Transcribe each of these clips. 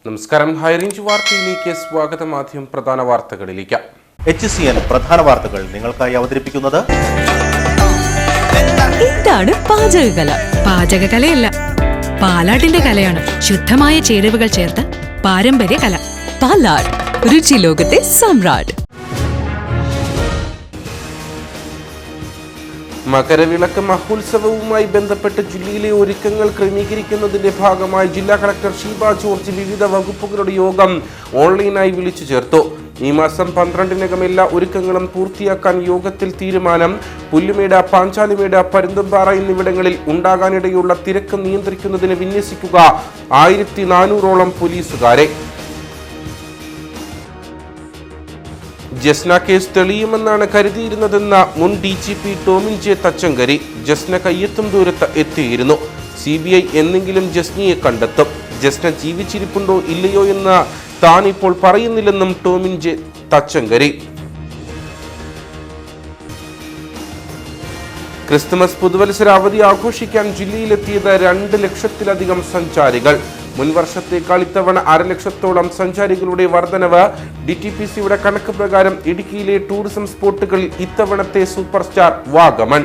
നമസ്കാരം. ഹൈറേഞ്ച് വാർത്തയിലേക്ക് സ്വാഗതം. ആദ്യം പ്രധാന വാർത്തകളിലേക്ക്. HCN പ്രധാന വാർത്തകൾ നിങ്ങൾക്കായി അവതരിപ്പിക്കുന്നത് എന്താണ് പാചകകല? പാചകകലയല്ല, പാലാട്ടിന്റെ കലയാണ്. ശുദ്ധമായ ചേരുവകൾ ചേർത്ത് പാരമ്പര്യ കല. പാലാട്, രുചി ലോകത്തെ സമ്രാട്ട്. മകരവിളക്ക് മഹോത്സവവുമായി ബന്ധപ്പെട്ട് ജില്ലയിലെ ഒരുക്കങ്ങൾ ക്രമീകരിക്കുന്നതിന്റെ ഭാഗമായി ജില്ലാ കളക്ടർ ഷീബ ജോർജ് വിവിധ വകുപ്പുകളുടെ യോഗം ഓൺലൈനായി വിളിച്ചു ചേർത്തു. ഈ മാസം 12-നകം എല്ലാ ഒരുക്കങ്ങളും പൂർത്തിയാക്കാൻ യോഗത്തിൽ തീരുമാനം. പുല്ലുമേട്, പാഞ്ചാലിമേട്, പരുന്തുംപാറ എന്നിവിടങ്ങളിൽ ഉണ്ടാകാനിടയുള്ള തിരക്ക് നിയന്ത്രിക്കുന്നതിന് വിന്യസിക്കുക 1400ഓളം പോലീസുകാരെ. ജസ്ന കേസ് തെളിയുമെന്നാണ് കരുതിയിരുന്നതെന്ന മുൻ DGP ടോമിൻ ജെ തച്ചങ്കരി. ജസ്ന കയ്യെത്തും ദൂരത്ത് എത്തിയിരുന്നു. CBI എന്നെങ്കിലും ജസ്നയെ കണ്ടെത്തും. ജസ്ന ജീവിച്ചിരിപ്പുണ്ടോ ഇല്ലയോ എന്ന് താൻ ഇപ്പോൾ പറയുന്നില്ലെന്നും ടോമിൻ ജെ തച്ചങ്കരി. ക്രിസ്തുമസ് പുതുവത്സര അവധി ആഘോഷിക്കാൻ ജില്ലയിലെത്തിയത് 2 ലക്ഷത്തിലധികം സഞ്ചാരികൾ. മുൻവർഷത്തേക്കാൾ ഇത്തവണ 1.5 ലക്ഷത്തോളം സഞ്ചാരികളുടെ വർധനവ്. DTPCയുടെ കണക്ക് പ്രകാരം ഇടുക്കിയിലെ ടൂറിസം സ്പോട്ടുകളിൽ ഇത്തവണത്തെ സൂപ്പർ സ്റ്റാർ വാഗമൺ.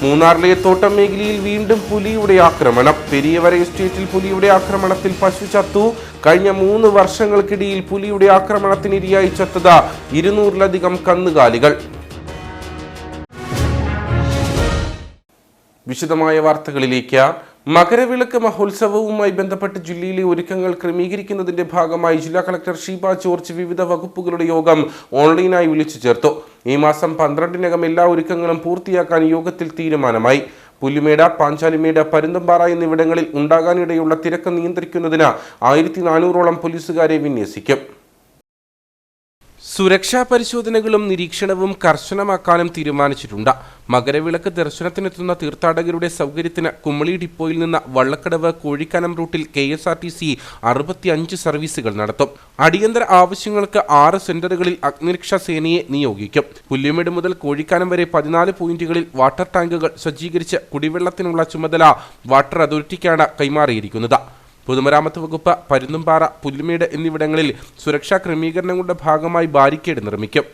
മൂന്നാറിലെ തോട്ടം മേഖലയിൽ വീണ്ടും പുലിയുടെ ആക്രമണം. പെരിയവര എസ്റ്റേറ്റിൽ പുലിയുടെ ആക്രമണത്തിൽ പശു ചത്തു. കഴിഞ്ഞ 3 വർഷങ്ങൾക്കിടയിൽ പുലിയുടെ ആക്രമണത്തിനിരയായി ചത്തത് 200-ലധികം കന്നുകാലികൾ. വിശദമായ വാർത്തകളിലേക്ക്. മകരവിളക്ക് മഹോത്സവവുമായി ബന്ധപ്പെട്ട് ജില്ലയിലെ ഒരുക്കങ്ങൾ ക്രമീകരിക്കുന്നതിന്റെ ഭാഗമായി ജില്ലാ കളക്ടർ ഷീബ ജോർജ് വിവിധ വകുപ്പുകളുടെ യോഗം ഓൺലൈനായി വിളിച്ചു ചേർത്തു. ഈ മാസം 12-നകം എല്ലാ ഒരുക്കങ്ങളും പൂർത്തിയാക്കാൻ യോഗത്തിൽ തീരുമാനമായി. പുല്ലുമേട്, പാഞ്ചാലിമേട്, പരുന്തുംപാറ എന്നിവിടങ്ങളിൽ ഉണ്ടാകാനിടയുള്ള തിരക്ക് നിയന്ത്രിക്കുന്നതിന് 1400ഓളം പോലീസുകാരെ വിന്യസിക്കും. സുരക്ഷാ പരിശോധനകളും നിരീക്ഷണവും കർശനമാക്കാനും തീരുമാനിച്ചിട്ടുണ്ട്. മകരവിളക്ക് ദർശനത്തിനെത്തുന്ന തീർത്ഥാടകരുടെ സൗകര്യത്തിന് കുമളി ഡിപ്പോയിൽ നിന്ന് വള്ളക്കടവ് കോഴിക്കാനം റൂട്ടിൽ KSRTC 65 സർവീസുകൾ നടത്തും. അടിയന്തര ആവശ്യങ്ങൾക്ക് 6 സെന്ററുകളിൽ അഗ്നിരക്ഷാ സേനയെ നിയോഗിക്കും. പുല്ലുമേട് മുതൽ കോഴിക്കാനം വരെ 14 പോയിന്റുകളിൽ വാട്ടർ ടാങ്കുകൾ സജ്ജീകരിച്ച് കുടിവെള്ളത്തിനുള്ള ചുമതല വാട്ടർ അതോറിറ്റിക്കാണ് കൈമാറിയിരിക്കുന്നത്. പൊതുമരാമത്ത് വകുപ്പ് പരുന്തുംപാറ, പുല്ലുമേട് എന്നിവിടങ്ങളിൽ സുരക്ഷാ ക്രമീകരണങ്ങളുടെ ഭാഗമായി ബാരിക്കേഡ് നിർമ്മിക്കും.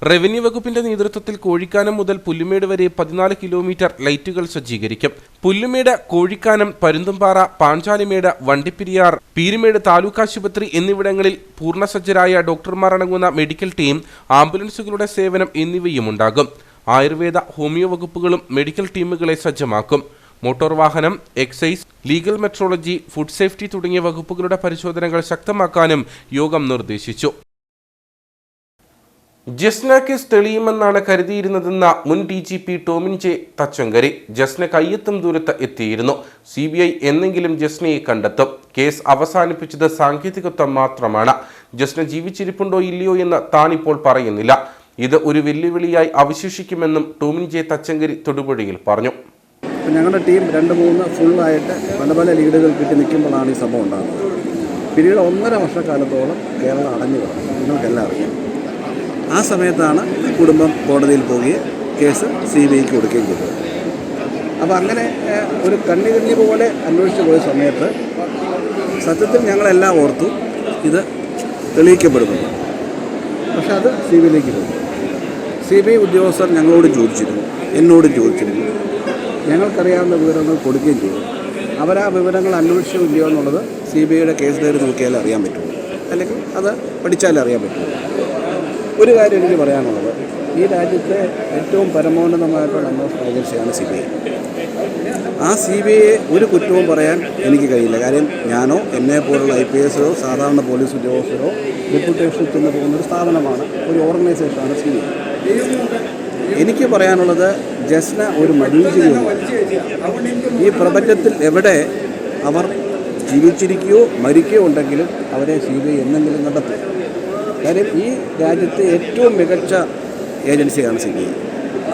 റവന്യൂ വകുപ്പിന്റെ നേതൃത്വത്തിൽ കോഴിക്കാനം മുതൽ പുല്ലുമേട് വരെ 14 കിലോമീറ്റർ ലൈറ്റുകൾ സജ്ജീകരിക്കും. പുല്ലുമേട്, കോഴിക്കാനം, പരുന്തുംപാറ, പാഞ്ചാലിമേട്, വണ്ടിപ്പെരിയാർ, പീരുമേട് താലൂക്ക് ആശുപത്രി എന്നിവിടങ്ങളിൽ പൂർണ്ണസജ്ജരായ ഡോക്ടർമാർ അടങ്ങുന്ന മെഡിക്കൽ ടീം, ആംബുലൻസുകളുടെ സേവനം എന്നിവയും ഉണ്ടാകും. ആയുർവേദ, ഹോമിയോ വകുപ്പുകളും മെഡിക്കൽ ടീമുകളെ സജ്ജമാക്കും. മോട്ടോർ വാഹനം, excise, legal metrology, food safety തുടങ്ങിയ വകുപ്പുകളുടെ പരിശോധനകൾ ശക്തമാക്കാനും യോഗം നിർദ്ദേശിച്ചു. ജസ്ന കേസ് തെളിയുമെന്നാണ് കരുതിയിരുന്നതെന്ന മുൻ DGP ടോമിൻ ജെ തച്ചങ്കരി. ജസ്ന കയ്യെത്തും ദൂരത്ത് എത്തിയിരുന്നു. CBI എന്നെങ്കിലും ജസ്നയെ കണ്ടെത്തും. കേസ് അവസാനിപ്പിച്ചത് സാങ്കേതികത്വം മാത്രമാണ്. ജസ്ന ജീവിച്ചിരിപ്പുണ്ടോ ഇല്ലയോ എന്ന് താൻ ഇപ്പോൾ പറയുന്നില്ല. ഇത് ഒരു വെല്ലുവിളിയായി അവശേഷിക്കുമെന്നും ടോമിൻ ജെ തച്ചങ്കരി തൊടുപുഴയിൽ പറഞ്ഞു. ഞങ്ങളുടെ ടീം 2-3 ഫുള്ളായിട്ട് പല ലീഡുകൾ കിട്ടി നിൽക്കുമ്പോഴാണ് ഈ സംഭവം ഉണ്ടാകുന്നത്. പിന്നീട് 1.5 വർഷക്കാലത്തോളം കേരളം അടഞ്ഞു കിടന്നു. നിങ്ങൾക്കെല്ലാം അറിയാം. ആ സമയത്താണ് കുടുംബം കോടതിയിൽ പോവുകയും കേസ് CBIക്ക് കൊടുക്കുകയും ചെയ്തത്. അപ്പോൾ അങ്ങനെ ഒരു കണ്ണി പോലെ അന്വേഷിച്ച് പോയ സമയത്ത് സത്യത്തിൽ ഞങ്ങളെല്ലാം ഓർത്തു ഇത് തെളിയിക്കപ്പെടുന്നു. പക്ഷെ അത് CBIയിലേക്ക് പോയി. CBI ഉദ്യോഗസ്ഥർ ഞങ്ങളോട് ചോദിച്ചിരുന്നു, എന്നോടും ചോദിച്ചിരുന്നു. ഞങ്ങൾക്കറിയാവുന്ന വിവരങ്ങൾ കൊടുക്കുകയും ചെയ്തു. അവരാ വിവരങ്ങൾ അന്വേഷിച്ചോ ഇല്ലയോ എന്നുള്ളത് CBIയുടെ കേസ് ഡയറി നോക്കിയാലേ അറിയാൻ പറ്റുള്ളൂ, അല്ലെങ്കിൽ അത് പഠിച്ചാലേ അറിയാൻ പറ്റുള്ളൂ. ഒരു കാര്യം എനിക്ക് പറയാനുള്ളത്, ഈ രാജ്യത്തെ ഏറ്റവും പരമോന്നതമായിട്ടുള്ള അന്വേഷണ ഏജൻസിയാണ് CBI. ആ CBIയെ ഒരു കുറ്റവും പറയാൻ എനിക്ക് കഴിയില്ല. കാര്യം ഞാനോ എന്നെപ്പോലുള്ള IPSO സാധാരണ പോലീസ് ഉദ്യോഗസ്ഥരോ ഡെപ്യൂട്ടേഷനിൽ ചെന്ന് പോകുന്നൊരു സ്ഥാപനമാണ്, ഒരു ഓർഗനൈസേഷനാണ് CBI. എനിക്ക് പറയാനുള്ളത്, ജസ്ന ഒരു മരീചികയാണ്. ഈ പ്രപഞ്ചത്തിൽ എവിടെ അവർ ജീവിച്ചിരിക്കുകയോ മരിക്കുകയോ ഉണ്ടെങ്കിലും അവരെ CBI എന്നെങ്കിലും കണ്ടെത്തും. കാര്യം ഈ രാജ്യത്തെ ഏറ്റവും മികച്ച ഏജൻസിയാണ് CBI.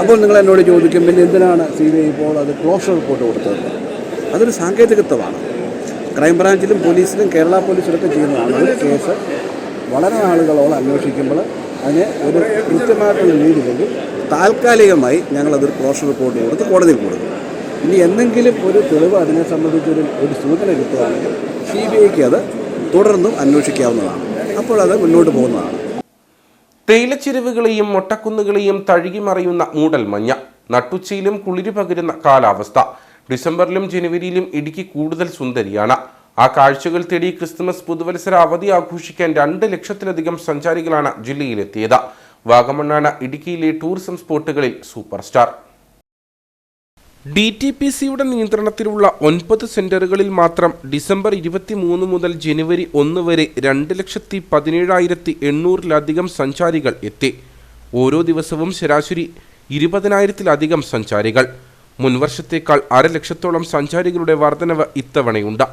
അപ്പോൾ നിങ്ങൾ എന്നോട് ചോദിക്കും, പിന്നെ എന്തിനാണ് CBI ഇപ്പോൾ അത് ക്ലോഷർ റിപ്പോർട്ട് കൊടുത്തത്? അതൊരു സാങ്കേതികത്വമാണ്. ക്രൈംബ്രാഞ്ചിലും പോലീസിലും കേരള പോലീസിലൊക്കെ ചെയ്യുന്നതാണ്. ഒരു കേസ് വളരെ ആളുകളോളം അന്വേഷിക്കുമ്പോൾ അതിന് ഒരു കൃത്യമായിട്ടുള്ള ലീഡില്ലെങ്കിൽ താൽക്കാലികമായി ഞങ്ങളതൊരു ക്ലോഷർ റിപ്പോർട്ട് കൊടുത്ത് കോടതിയിൽ കൊടുക്കും. ഇനി എന്തെങ്കിലും ഒരു തെളിവ് അതിനെ സംബന്ധിച്ചൊരു സൂചന കിട്ടുകയാണെങ്കിൽ CBIക്ക് അത് തുടർന്നും അന്വേഷിക്കാവുന്നതാണ്. അപ്പോൾ അത് മുന്നോട്ട് പോകുന്നതാണ്. തേയിലച്ചെരുവുകളെയും മൊട്ടക്കുന്നുകളെയും തഴുകിമറിയുന്ന മൂടൽമഞ്ഞ, നട്ടുച്ചയിലും കുളിര് പകരുന്ന കാലാവസ്ഥ. ഡിസംബറിലും ജനുവരിയിലും ഇടുക്കി കൂടുതൽ സുന്ദരിയാണ്. ആ കാഴ്ചകൾ തേടി ക്രിസ്തുമസ് പുതുവത്സര അവധി ആഘോഷിക്കാൻ 2 ലക്ഷത്തിലധികം സഞ്ചാരികളാണ് ജില്ലയിലെത്തിയത്. വാഗമണ്ണാണ് ഇടുക്കിയിലെ ടൂറിസം സ്പോട്ടുകളിൽ സൂപ്പർ സ്റ്റാർ. DTPCയുടെ നിയന്ത്രണത്തിലുള്ള 9 സെന്ററുകളിൽ മാത്രം ഡിസംബർ 23 മുതൽ ജനുവരി 1 വരെ 2,17,800-ലധികം സഞ്ചാരികൾ എത്തി. ഓരോ ദിവസവും ശരാശരി 20,000-ലധികം സഞ്ചാരികൾ. മുൻവർഷത്തേക്കാൾ 1,00,000-ഓളം സഞ്ചാരികളുടെ വർധനവ് ഇത്തവണയുണ്ട്.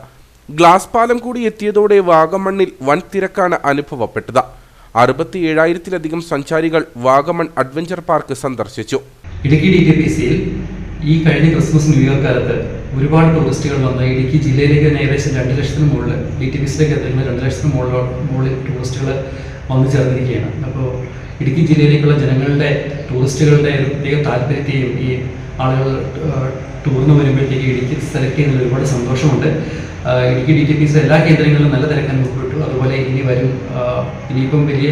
ഗ്ലാസ് പാലം കൂടി എത്തിയതോടെ വാഗമണ്ണിൽ വൻ തിരക്കാണ് അനുഭവപ്പെട്ടത്. 67,000-ലധികം സഞ്ചാരികൾ വാഗമൺ അഡ്വഞ്ചർ പാർക്ക് സന്ദർശിച്ചു. ഇടുക്കി DTPCയിൽ ഈ കഴിഞ്ഞ ക്രിസ്മസ് ന്യൂ ഇയർ കാലത്ത് ഒരുപാട് ടൂറിസ്റ്റുകൾ വന്ന് ഇടുക്കി ജില്ലയിലേക്ക് ഏകദേശം 2 ലക്ഷത്തിന് മുകളിൽ DTPCയിലേക്ക് എത്തുന്ന 2 ലക്ഷത്തിന് മുകളിൽ ടൂറിസ്റ്റുകൾ വന്നു ചേർന്നിരിക്കുകയാണ്. അപ്പോൾ ഇടുക്കി ജില്ലയിലേക്കുള്ള ടൂറിസ്റ്റുകളുടെ ഒരു പ്രത്യേക താല്പര്യത്തെയും ഈ ആളുകൾ ടൂറിന് വരുമ്പോഴത്തേക്ക് ഇടുക്കി സെലക്ട് ചെയ്യുന്നതിൽ ഒരുപാട് സന്തോഷമുണ്ട്. ഇടുക്കി DTPC എല്ലാ കേന്ദ്രങ്ങളിലും നല്ല തിരക്ക് അനുഭവപ്പെട്ടു. അതുപോലെ ഇനിയിപ്പം വലിയ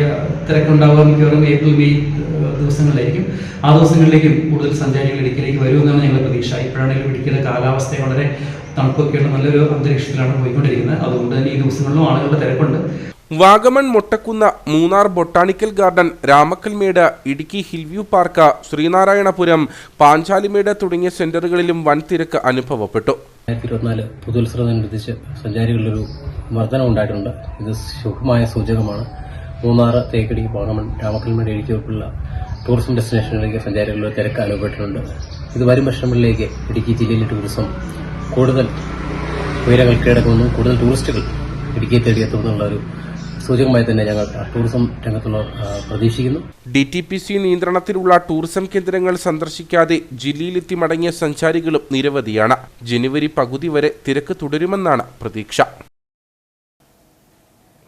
തിരക്കുണ്ടാവുക മിക്കവാറും ഏപ്രിൽ മെയ് ദിവസങ്ങളിലായിരിക്കും. ആ ദിവസങ്ങളിലേക്കും കൂടുതൽ സഞ്ചാരികൾ ഇടുക്കിയിലേക്ക് വരുമെന്നാണ് ഞങ്ങളുടെ പ്രതീക്ഷ. ഇപ്പോഴാണെങ്കിലും ഇടുക്കിയുടെ കാലാവസ്ഥ വളരെ തണുപ്പൊക്കെയുള്ള നല്ലൊരു അന്തരീക്ഷത്തിലാണ് പോയിക്കൊണ്ടിരിക്കുന്നത്. അതുകൊണ്ട് തന്നെ ഈ ദിവസങ്ങളിലും ആളുകളുടെ തിരക്കുണ്ട്. Vagamon, Mottakunnu, Munnar botanical garden, Ramakkalmedu, Idukki hill view park, Sreenarayanapuram, Panchalimedu തുടങ്ങിയ സെന്ററുകളിലും വൻ തിരക്ക് അനുഭവപ്പെട്ടു. 2024 പുതുവത്സരത്തോടനുബന്ധിച്ച് സഞ്ചാരികളിലൊരു വർധന ഉണ്ടായിട്ടുണ്ട്. ഇത് ശുഭമായ സൂചകമാണ്. മൂന്നാർ, തേക്കടി, വാഗമൺ, രാമക്കൽമേട്, ഇടുക്കി ഉൾപ്പെടെയുള്ള ടൂറിസം ഡെസ്റ്റിനേഷനിലേക്ക് സഞ്ചാരികളുടെ തിരക്ക് അനുഭവപ്പെട്ടിട്ടുണ്ട്. ഇത് വരും വർഷങ്ങളിലേക്ക് ഇടുക്കി ജില്ലയിലെ ടൂറിസം കൂടുതൽ ഉയരങ്ങൾ കീഴടക്കുമെന്നും കൂടുതൽ ടൂറിസ്റ്റുകൾ ഇടുക്കിയെ തേടിയെത്തുമെന്നുള്ള ഒരു സൂചകമായി തന്നെ ഞങ്ങൾ ടൂറിസം രംഗത്തുള്ളവർ പ്രതീക്ഷിക്കുന്നു. DTPC നിയന്ത്രണത്തിലുള്ള ടൂറിസം കേന്ദ്രങ്ങൾ സന്ദർശിക്കാതെ ജില്ലയിലെത്തി മടങ്ങിയ സഞ്ചാരികളും നിരവധിയാണ്. ജനുവരി പകുതി വരെ തിരക്ക് തുടരുമെന്നാണ് പ്രതീക്ഷ.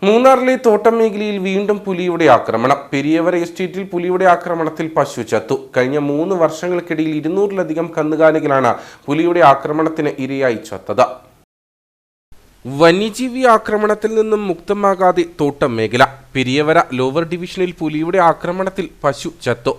മൂന്നാറിലെ തോട്ടം മേഖലയിൽ വീണ്ടും പുലിയുടെ ആക്രമണം. പെരിയവര എസ്റ്റേറ്റിൽ പുലിയുടെ ആക്രമണത്തിൽ പശു ചത്തു. കഴിഞ്ഞ 3 വർഷങ്ങൾക്കിടയിൽ 200-ലധികം കന്നുകാലികളാണ് പുലിയുടെ ആക്രമണത്തിന് ഇരയായി ചത്തത്. വന്യജീവി ആക്രമണത്തിൽ നിന്നും മുക്തമാകാതെ തോട്ടം മേഖല. പെരിയവര ലോവർ ഡിവിഷനിൽ പുലിയുടെ ആക്രമണത്തിൽ പശു ചത്തു.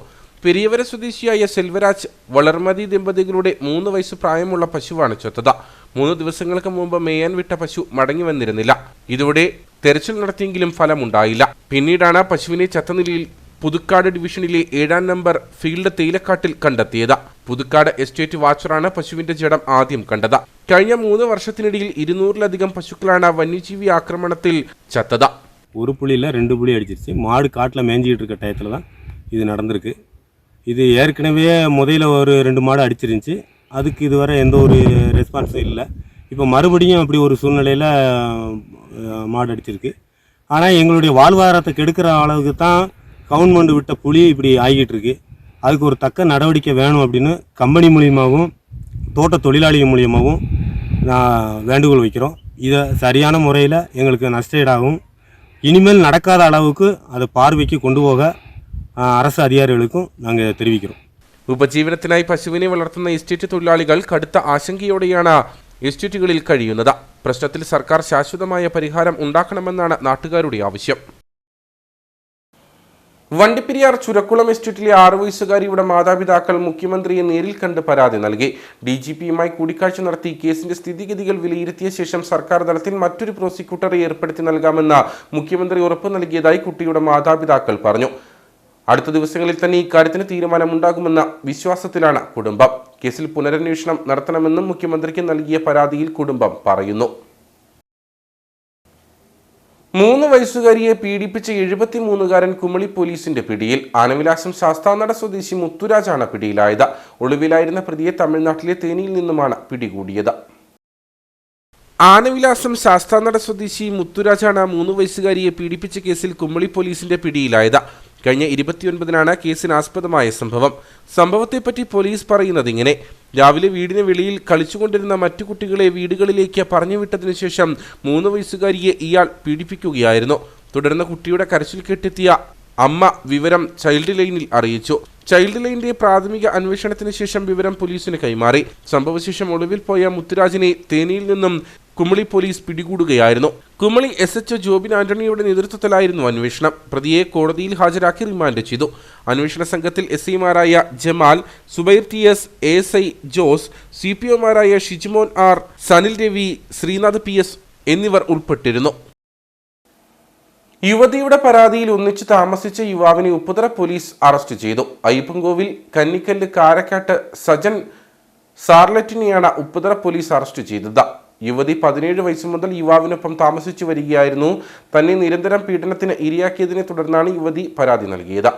പെരിയവര സ്വദേശിയായ സെൽവരാജ്, വളർമതി ദമ്പതികളുടെ 3 വയസ്സ് പ്രായമുള്ള പശുവാണ് ചത്തത്. 3 ദിവസങ്ങൾക്ക് മുമ്പ് മേയാൻ വിട്ട പശു മടങ്ങി വന്നിരുന്നില്ല. ഇതോടെ തെരച്ചിൽ നടത്തിയെങ്കിലും ഫലമുണ്ടായില്ല. പിന്നീടാണ് പശുവിനെ ചത്ത നിലയിൽ പുതുക്കാട് ഡിവിഷനിലെ 7-ാം നമ്പർ ഫീൽഡ് തേയിലക്കാട്ടിൽ കണ്ടെത്തിയത്. പുതുക്കാട് എസ്റ്റേറ്റ് വാച്ചറാണ് പശുവിന്റെ ജഡം ആദ്യം കണ്ടത്. കഴിഞ്ഞ 3 വർഷത്തിനിടയിൽ 200-ലധികം പശുക്കളാണ് വന്യജീവി ആക്രമണത്തിൽ ചത്തത്. ஒரு புலி இல்லை 2 புலி அடிச்சிருச்சு. மாடு காட்டில் மேய்ஞ்சிக்கிட்டு இருக்க டயத்தில் தான் இது நடந்திருக்கு. இது ஏற்கனவே முதல்ல ஒரு 2 மாடு அடிச்சிருந்துச்சு. அதுக்கு இதுவரை எந்த ஒரு ரெஸ்பான்ஸும் இல்லை. இப்போ மறுபடியும் அப்படி ஒரு சூழ்நிலையில் மாடு அடிச்சிருக்கு. ஆனால் எங்களுடைய வாழ்வாதாரத்தை கெடுக்கிற அளவுக்கு தான் கவர்மெண்ட் விட்ட புலி இப்படி ஆகிட்டு இருக்கு. அதுக்கு ஒரு தக்க நடவடிக்கை வேணும் அப்படின்னு கம்பெனி மூலியமாகவும் தோட்ட தொழிலாளிகள் மூலியமாகவும் நான் வேண்டுகோள் வைக்கிறோம். இதை சரியான முறையில் எங்களுக்கு நஷ்டஈடாகும் இனிமேல் நடக்காத அளவுக்கு அதை பார்வைக்கு கொண்டு போக அரசு அதிகாரிகளுக்கும் நாங்கள் தெரிவிக்கிறோம். ഉപജീവനത്തിനായി പശുവിനെ വളർത്തുന്ന എസ്റ്റേറ്റ് തൊഴിലാളികൾ കടുത്ത ആശങ്കയോടെയാണ് എസ്റ്റേറ്റുകളിൽ കഴിയുന്നത്. പ്രശ്നത്തിൽ സർക്കാർ ശാശ്വതമായ പരിഹാരം ഉണ്ടാക്കണമെന്നാണ് നാട്ടുകാരുടെ ആവശ്യം. വണ്ടിപ്പെരിയാർ ചുരക്കുളം എസ്റ്റേറ്റിലെ 6 വയസ്സുകാരിയുടെ മാതാപിതാക്കൾ മുഖ്യമന്ത്രിയെ നേരിൽ കണ്ട് പരാതി നൽകി. DGPയുമായി കൂടിക്കാഴ്ച നടത്തി കേസിന്റെ സ്ഥിതിഗതികൾ വിലയിരുത്തിയ ശേഷം സർക്കാർ തലത്തിൽ മറ്റൊരു പ്രോസിക്യൂട്ടറെ ഏർപ്പെടുത്തി നൽകാമെന്ന് മുഖ്യമന്ത്രി ഉറപ്പു നൽകിയതായി കുട്ടിയുടെ മാതാപിതാക്കൾ പറഞ്ഞു. അടുത്ത ദിവസങ്ങളിൽ തന്നെ ഇക്കാര്യത്തിന് തീരുമാനമുണ്ടാകുമെന്ന വിശ്വാസത്തിലാണ് കുടുംബം. കേസിൽ പുനരന്വേഷണം നടത്തണമെന്നും മുഖ്യമന്ത്രിക്ക് നൽകിയ പരാതിയിൽ കുടുംബം പറയുന്നു. 3 വയസ്സുകാരിയെ പീഡിപ്പിച്ച 73-കാരൻ കുമളി പോലീസിന്റെ പിടിയിൽ. ആനവിലാസം ശാസ്താനട സ്വദേശി മുത്തുരാജാണ് പിടിയിലായത്. ഒളിവിലായിരുന്ന പ്രതിയെ തമിഴ്നാട്ടിലെ തേനിയിൽ നിന്നുമാണ് പിടികൂടിയത്. ആനവിലാസം ശാസ്താനട സ്വദേശി മുത്തുരാജാണ് 3 വയസ്സുകാരിയെ പീഡിപ്പിച്ച കേസിൽ കുമളി പോലീസിന്റെ പിടിയിലായത്. കഴിഞ്ഞ 29-നാണ് കേസിനാസ്പദമായ സംഭവം. സംഭവത്തെപ്പറ്റി പോലീസ് പറയുന്നത് ഇങ്ങനെ: രാവിലെ വീടിന് വെളിയിൽ കളിച്ചുകൊണ്ടിരുന്ന മറ്റു കുട്ടികളെ വീടുകളിലേക്ക് പറഞ്ഞുവിട്ടതിനു ശേഷം 3 വയസ്സുകാരിയെ ഇയാൾ പീഡിപ്പിക്കുകയായിരുന്നു. തുടർന്ന് കുട്ടിയുടെ കരച്ചിൽ കേട്ടെത്തിയ അമ്മ വിവരം ചൈൽഡ് ലൈനിൽ അറിയിച്ചു. ചൈൽഡ് ലൈനിന്റെ പ്രാഥമിക അന്വേഷണത്തിന് ശേഷം വിവരം പോലീസിന് കൈമാറി. സംഭവശേഷം ഒളിവിൽ പോയ മുത്തുരാജിനെ തേനിയിൽ നിന്നും കുമളി പോലീസ് പിടികൂടുകയായിരുന്നു. കുമളി SHO ജോബിൻ ആന്റണിയുടെ നേതൃത്വത്തിലായിരുന്നു അന്വേഷണം. പ്രതിയെ കോടതിയിൽ ഹാജരാക്കി റിമാൻഡ് ചെയ്തു. അന്വേഷണ സംഘത്തിൽ SIമാരായ ജമാൽ, സുബൈർ TS, ASI ജോസ്, CPOമാരായ ഷിജിമോൻ R, സനിൽ രവി, ശ്രീനാഥ് PS എന്നിവർ ഉൾപ്പെട്ടിരുന്നു. യുവതിയുടെ പരാതിയിൽ ഒന്നിച്ച് താമസിച്ച യുവാവിനെ ഉപ്പുതറ പോലീസ് അറസ്റ്റ് ചെയ്തു. അയ്യപ്പൻകോവിൽ കന്നിക്കല്ല് കാരക്കാട്ട് സജൻ സാർലറ്റിനെയാണ് ഉപ്പുതറ പോലീസ് അറസ്റ്റ് ചെയ്തത്. യുവതി 17 വയസ്സ് മുതൽ യുവാവിനൊപ്പം താമസിച്ചു വരികയായിരുന്നു. തന്നെ നിരന്തരം പീഡനത്തിന് ഇരയാക്കിയതിനെ തുടർന്നാണ് യുവതി പരാതി നൽകിയത്.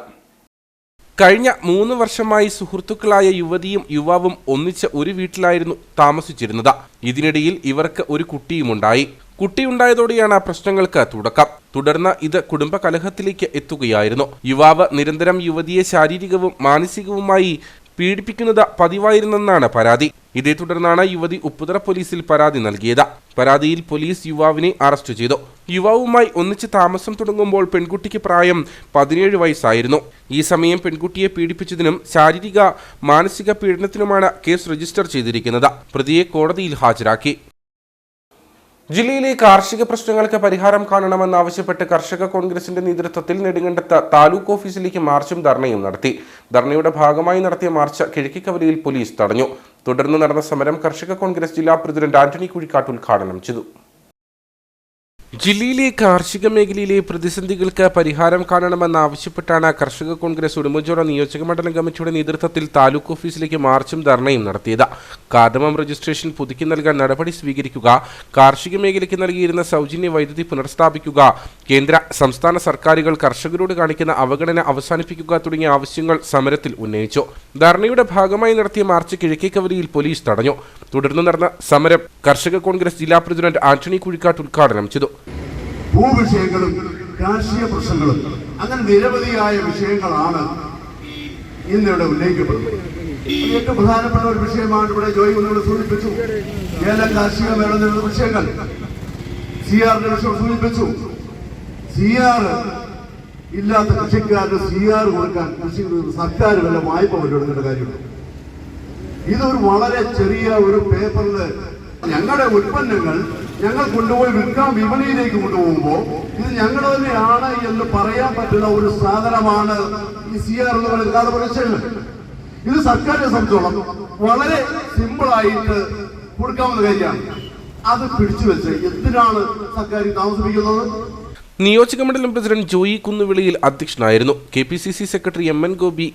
കഴിഞ്ഞ 3 വർഷമായി സുഹൃത്തുക്കളായ യുവതിയും യുവാവും ഒന്നിച്ച് ഒരു വീട്ടിലായിരുന്നു താമസിച്ചിരുന്നത്. ഇതിനിടയിൽ ഇവർക്ക് ഒരു കുട്ടിയുമുണ്ടായി. കുട്ടിയുണ്ടായതോടെയാണ് പ്രശ്നങ്ങൾക്ക് തുടക്കം. തുടർന്ന് ഇത് കുടുംബ കലഹത്തിലേക്ക് എത്തുകയായിരുന്നു. യുവാവ് നിരന്തരം യുവതിയെ ശാരീരികവും മാനസികവുമായി പീഡിപ്പിക്കുന്നത് പതിവായിരുന്നെന്നാണ് പരാതി. ഇതേ തുടർന്നാണ് യുവതി ഉപ്പുതറ പോലീസിൽ പരാതി നൽകിയത്. പരാതിയിൽ പോലീസ് യുവാവിനെ അറസ്റ്റ് ചെയ്തു. യുവാവുമായി ഒന്നിച്ച് താമസം തുടങ്ങുമ്പോൾ പെൺകുട്ടിക്ക് പ്രായം 17 വയസ്സായിരുന്നു. ഈ സമയം പെൺകുട്ടിയെ പീഡിപ്പിച്ചതിനും ശാരീരിക മാനസിക പീഡനത്തിനുമാണ് കേസ് രജിസ്റ്റർ ചെയ്തിരിക്കുന്നത്. പ്രതിയെ കോടതിയിൽ ഹാജരാക്കി. ജില്ലയിലെ കാർഷിക പ്രശ്നങ്ങൾക്ക് പരിഹാരം കാണണമെന്നാവശ്യപ്പെട്ട് കർഷക കോൺഗ്രസിന്റെ നേതൃത്വത്തിൽ നെടുങ്കണ്ടത്ത് താലൂക്ക് ഓഫീസിലേക്ക് മാർച്ചും ധർണയും നടത്തി. ധർണയുടെ ഭാഗമായി നടത്തിയ മാർച്ച് കിഴക്കിക്കവലയിൽ പോലീസ് തടഞ്ഞു. തുടർന്ന് നടന്ന സമരം കർഷക കോൺഗ്രസ് ജില്ലാ പ്രസിഡന്റ് ആന്റണി കുഴിക്കാട്ട് ഉദ്ഘാടനം ചെയ്തു. ജില്ലയിലെ കാർഷിക മേഖലയിലെ പ്രതിസന്ധികൾക്ക് പരിഹാരം കാണണമെന്നാവശ്യപ്പെട്ടാണ് കർഷക കോൺഗ്രസ് ഉടുമ്പൻചോല നിയോജക മണ്ഡലം കമ്മിറ്റിയുടെ നേതൃത്വത്തിൽ താലൂക്ക് ഓഫീസിലേക്ക് മാർച്ചും ധർണയും നടത്തിയത്. കാർഡമം രജിസ്ട്രേഷൻ പുതുക്കി നൽകാൻ നടപടി സ്വീകരിക്കുക, കാർഷിക മേഖലയ്ക്ക് നൽകിയിരുന്ന സൗജന്യ വൈദ്യുതി പുനഃസ്ഥാപിക്കുക, കേന്ദ്ര സംസ്ഥാന സർക്കാരുകൾ കർഷകരോട് കാണിക്കുന്ന അവഗണന അവസാനിപ്പിക്കുക തുടങ്ങിയ ആവശ്യങ്ങൾ സമരത്തിൽ ഉന്നയിച്ചു. ധർണയുടെ ഭാഗമായി നടത്തിയ മാർച്ച് കിഴക്കേക്കവലയിൽ പോലീസ് തടഞ്ഞു. തുടർന്ന് നടന്ന സമരം കർഷക കോൺഗ്രസ് ജില്ലാ പ്രസിഡന്റ് ആന്റണി കുഴിക്കാട്ട് ഉദ്ഘാടനം ചെയ്തു. ഭൂവിഷയങ്ങളും കാർഷിക പ്രശ്നങ്ങളും അങ്ങനെ നിരവധിയായ വിഷയങ്ങളാണ് ഇന്നിവിടെ ഉന്നയിക്കപ്പെടുന്നത്. ഏറ്റവും പ്രധാനപ്പെട്ട ഒരു വിഷയമാണ് ഇവിടെ ജോയി ഒന്നുകൂടെ സൂചിപ്പിച്ചു. ഏലം കാർഷിക മേള വിഷയങ്ങൾ CR വിഷയം സൂചിപ്പിച്ചു. CR ഇല്ലാത്ത കൃഷിക്കാരന് CR കൊടുക്കാൻ കൃഷി സർക്കാർ വല്ല വായ്പ കൊടുക്കേണ്ട കാര്യമുണ്ട്. ഇതൊരു വളരെ ചെറിയ ഒരു പേപ്പറിൽ ഞങ്ങളുടെ ഉൽപ്പന്നങ്ങൾ ഞങ്ങൾ കൊണ്ടുപോയി വിൽക്കാൻ വിപണിയിലേക്ക് കൊണ്ടുപോകുമ്പോൾ ഇത് ഞങ്ങൾ തന്നെയാണ് എന്ന് പറയാൻ പറ്റുന്ന ഒരു സാധനമാണ് ഈ CR എന്ന് പറയുന്ന കാർഡമം. ഇത് സർക്കാരിനെ സംബന്ധിച്ചോളം വളരെ സിമ്പിളായിട്ട് കൊടുക്കാവുന്ന കാര്യമാണ്. അത് പിടിച്ചു വെച്ച് എന്തിനാണ് സർക്കാർ താമസിപ്പിക്കുന്നത്? നിയോജക മണ്ഡലം പ്രസിഡന്റ് ജോയി കുന്നുവിളിയിൽ അധ്യക്ഷനായിരുന്നു. KPCC secretary MN Gopi,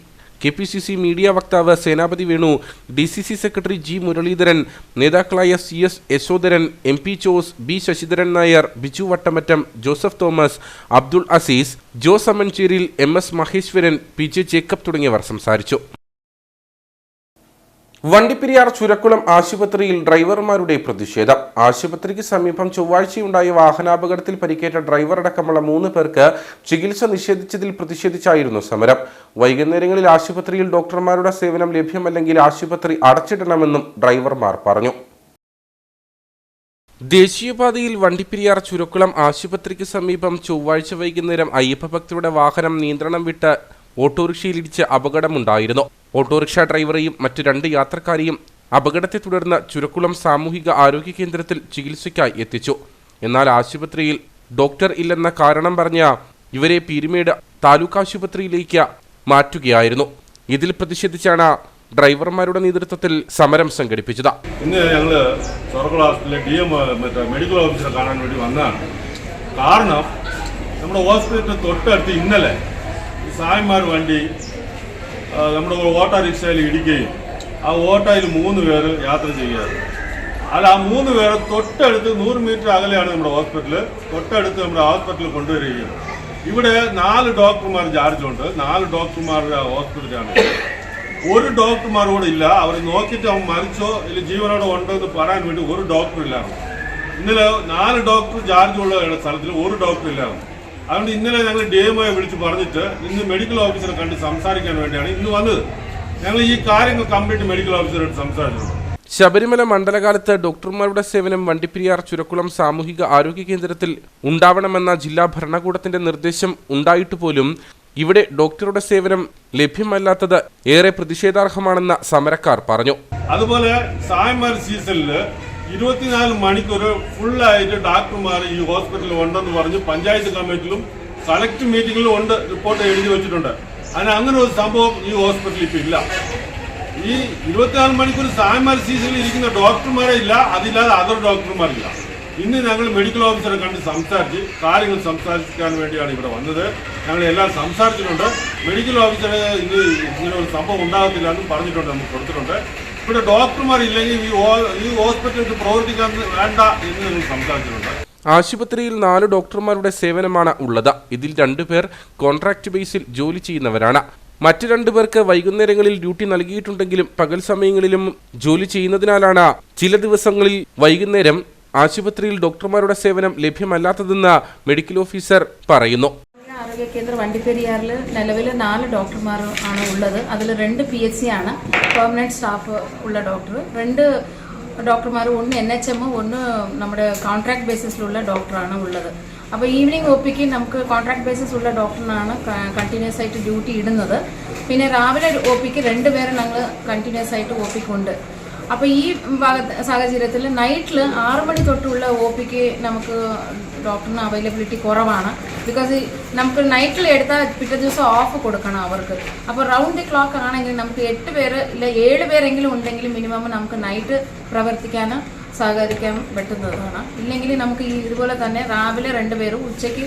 KPCC media വക്താവ് Senapathi Venu, DCC secretary G Muraleedharan, നേതാക്കളായ CS Yashodharan, MP Jose, B Sasidharan Nair, Biju Vattamattam, Joseph Thomas, Abdul Azeez, Jose Ammancheril, MS Maheswaran, PJ Jacob തുടങ്ങിയവർ സംസാരിച്ചു. വണ്ടിപ്പെരിയാർ ചുരക്കുളം ആശുപത്രിയിൽ ഡ്രൈവർമാരുടെ പ്രതിഷേധം. ആശുപത്രിക്ക് സമീപം ചൊവ്വാഴ്ചയുണ്ടായ വാഹനാപകടത്തിൽ പരിക്കേറ്റ ഡ്രൈവർ അടക്കമുള്ള 3 പേർക്ക് ചികിത്സ നിഷേധിച്ചതിൽ പ്രതിഷേധിച്ചായിരുന്നു സമരം. വൈകുന്നേരങ്ങളിൽ ആശുപത്രിയിൽ ഡോക്ടർമാരുടെ സേവനം ലഭ്യമല്ലെങ്കിൽ ആശുപത്രി അടച്ചിടണമെന്നും ഡ്രൈവർമാർ പറഞ്ഞു. ദേശീയപാതയിൽ വണ്ടിപ്പെരിയാർ ചുരക്കുളം ആശുപത്രിക്ക് സമീപം ചൊവ്വാഴ്ച വൈകുന്നേരം അയ്യപ്പ ഭക്തരുടെ വാഹനം നിയന്ത്രണം വിട്ട് ഓട്ടോറിക്ഷയിലിടിച്ച് അപകടമുണ്ടായിരുന്നു. ഓട്ടോറിക്ഷ ഡ്രൈവറെയും മറ്റ് 2 യാത്രക്കാരെയും അപകടത്തെ തുടർന്ന് ചുരക്കുളം സാമൂഹിക ആരോഗ്യ കേന്ദ്രത്തിൽ ചികിത്സയ്ക്കായി എത്തിച്ചു. എന്നാൽ ആശുപത്രിയിൽ ഡോക്ടർ ഇല്ലെന്ന കാരണം പറഞ്ഞ ഇവരെ പീരുമേട് താലൂക്ക് ആശുപത്രിയിലേക്ക് മാറ്റുകയായിരുന്നു. ഇതിൽ പ്രതിഷേധിച്ചാണ് ഡ്രൈവർമാരുടെ നേതൃത്വത്തിൽ സമരം സംഘടിപ്പിച്ചത്. ഇന്ന് ഞങ്ങൾ ചുരക്കുളം ഹോസ്പിറ്റലിലെ DM മെഡിക്കൽ ഓഫീസറെ കാണാൻ വേണ്ടി വന്നതാണ്. കാരണം നമ്മുടെ ഹോസ്പിറ്റലിന് തൊട്ടടുത്ത് ഇന്നലെ സായന്മാർ വണ്ടി നമ്മുടെ ഓട്ടോറിക്ഷയിൽ ഇടിക്കുകയും ആ ഓട്ടോയിൽ 3 പേര് യാത്ര ചെയ്യുകയായിരുന്നു. അല്ല, ആ 3 പേര് തൊട്ടടുത്ത് 100 മീറ്റർ അകലെയാണ് നമ്മുടെ ഹോസ്പിറ്റല്. തൊട്ടടുത്ത് നമ്മുടെ ഹോസ്പിറ്റലിൽ കൊണ്ടുവരികയും ഇവിടെ 4 ഡോക്ടർമാർ ചാർജുണ്ട്. 4 ഡോക്ടർമാരുടെ ഹോസ്പിറ്റലാണ്. ഒരു ഡോക്ടർമാരോട് ഇല്ല. അവർ നോക്കിയിട്ട് അവൻ മരിച്ചോ ഇല്ല ജീവനോടെ ഉണ്ടോ എന്ന് പറയാൻ വേണ്ടി ഒരു ഡോക്ടർ ഇല്ലായിരുന്നു. ഇന്നലെ 4 ഡോക്ടർ ചാർജുള്ള സ്ഥലത്തിൽ ഒരു ഡോക്ടർ ഇല്ലായിരുന്നു. അതുകൊണ്ട് ഇന്നലെ ഞങ്ങൾ DMOയെ വിളിച്ച് പറഞ്ഞിട്ട് ഇന്ന് മെഡിക്കൽ ഓഫീസറെ കണ്ട് സംസാരിക്കാൻ വേണ്ടിയാണ് ഇന്ന് വന്നത്. ഞങ്ങൾ ഈ കാര്യങ്ങൾ കംപ്ലീറ്റ് മെഡിക്കൽ ഓഫീസറായിട്ട് സംസാരിച്ചു. ശബരിമല മണ്ഡലകാലത്ത് ഡോക്ടർമാരുടെ സേവനം വണ്ടിപ്പെരിയാർ ചുരക്കുളം സാമൂഹിക ആരോഗ്യ കേന്ദ്രത്തിൽ ഉണ്ടാവണമെന്ന ജില്ലാ ഭരണകൂടത്തിന്റെ നിർദ്ദേശം ഉണ്ടായിട്ട് പോലും ഇവിടെ ഡോക്ടറുടെ സേവനം ലഭ്യമല്ലാത്തത് ഏറെ പ്രതിഷേധാർഹമാണെന്ന് സമരക്കാർ പറഞ്ഞു. അതുപോലെ സായന്മാർ സീസണിൽ 24 മണിക്കൂർ ഫുള്ളായിട്ട് ഡോക്ടർമാർ ഈ ഹോസ്പിറ്റലിൽ ഉണ്ടെന്ന് പറഞ്ഞ് പഞ്ചായത്ത് കമ്മിറ്റിയിലും കളക്ട് മീറ്റിംഗിലും ഉണ്ട് റിപ്പോർട്ട് എഴുതി വെച്ചിട്ടുണ്ട്. അങ്ങനെ ഒരു സംഭവം ഈ ഹോസ്പിറ്റലിൽ ഇപ്പം ഇല്ല. ഈ 24 മണിക്കൂർ സായന്മാർ സീസണിൽ ഇരിക്കുന്ന ഡോക്ടർമാരെ ഇല്ല, അതില്ലാതെ അതർ ഡോക്ടർമാരില്ല. ഇന്ന് ഞങ്ങൾ മെഡിക്കൽ ഓഫീസറെ കണ്ട് സംസാരിച്ച് കാര്യങ്ങൾ സംസാരിക്കാൻ വേണ്ടിയാണ് ഇവിടെ വന്നത്. ഞങ്ങൾ എല്ലാം സംസാരിച്ചിട്ടുണ്ട്. മെഡിക്കൽ ഓഫീസർ ഇന്ന് ഇങ്ങനെ ഒരു സംഭവം ഉണ്ടാകത്തില്ല എന്നും പറഞ്ഞിട്ടുണ്ട്, നമുക്ക് കൊടുത്തിട്ടുണ്ട്. ഇവിടെ ഡോക്ടർമാരില്ലെങ്കിൽ ഈ ഹോസ്പിറ്റലിൽ പ്രവർത്തിക്കാൻ വേണ്ട എന്ന് ഞങ്ങൾ സംസാരിച്ചിട്ടുണ്ട്. ആശുപത്രിയിൽ 4 ഡോക്ടർമാരുടെ സേവനമാണ് ഉള്ളത്. ഇതിൽ 2 പേർ കോൺട്രാക്ട് ബേസിൽ ജോലി ചെയ്യുന്നവരാണ്. മറ്റ് 2 പേർക്ക് വൈകുന്നേരങ്ങളിൽ ഡ്യൂട്ടി നൽകിയിട്ടുണ്ടെങ്കിലും പകൽ സമയങ്ങളിലും ജോലി ചെയ്യുന്നതിനാലാണ് ചില ദിവസങ്ങളിൽ വൈകുന്നേരം ആശുപത്രിയിൽ ഡോക്ടർമാരുടെ സേവനം ലഭ്യമല്ലാത്തതെന്ന് മെഡിക്കൽ ഓഫീസർ പറയുന്നു. ആരോഗ്യ കേന്ദ്ര വണ്ടിപ്പെരിയാറിൽ നിലവിൽ 4 ഡോക്ടർമാർ ആണ് ഉള്ളത്. അതിൽ 2 PHC ആണ്, പെർമനന്റ് സ്റ്റാഫ് ഉള്ള ഡോക്ടർ. 2 ഡോക്ടർമാർ, ഒന്ന് NHM, ഒന്ന് നമ്മുടെ കോൺട്രാക്ട് ബേസിസിലുള്ള ഡോക്ടറാണ് ഉള്ളത്. അപ്പോൾ ഈവനിങ് OPക്ക് നമുക്ക് കോൺട്രാക്ട് ബേസിസ് ഉള്ള ഡോക്ടറിനാണ് കണ്ടിന്യൂസ് ആയിട്ട് ഡ്യൂട്ടി ഇടുന്നത്. പിന്നെ രാവിലെ OPക്ക് 2 പേരെ ഞങ്ങൾ കണ്ടിന്യൂസ് ആയിട്ട് OPക്കുണ്ട്. അപ്പോൾ ഈ സാഹചര്യത്തിൽ നൈറ്റിൽ 6 മണി തൊട്ടുള്ള OPക്ക് നമുക്ക് ഡോക്ടറിന് അവൈലബിലിറ്റി കുറവാണ്. ബിക്കോസ് നമുക്ക് നൈറ്റിൽ എടുത്താൽ പിറ്റേ ദിവസം ഓഫ് കൊടുക്കണം അവർക്ക്. അപ്പോൾ റൗണ്ട് ദി ക്ലോക്ക് ആണെങ്കിൽ നമുക്ക് 8 പേര് ഇല്ല 7 പേരെങ്കിലും ഉണ്ടെങ്കിൽ മിനിമം നമുക്ക് നൈറ്റ് പ്രവർത്തിക്കാൻ സഹകരിക്കാൻ പറ്റുന്നതാണ്. ഇല്ലെങ്കിൽ നമുക്ക് ഇതുപോലെ തന്നെ രാവിലെ 2 പേരും ഉച്ചയ്ക്ക്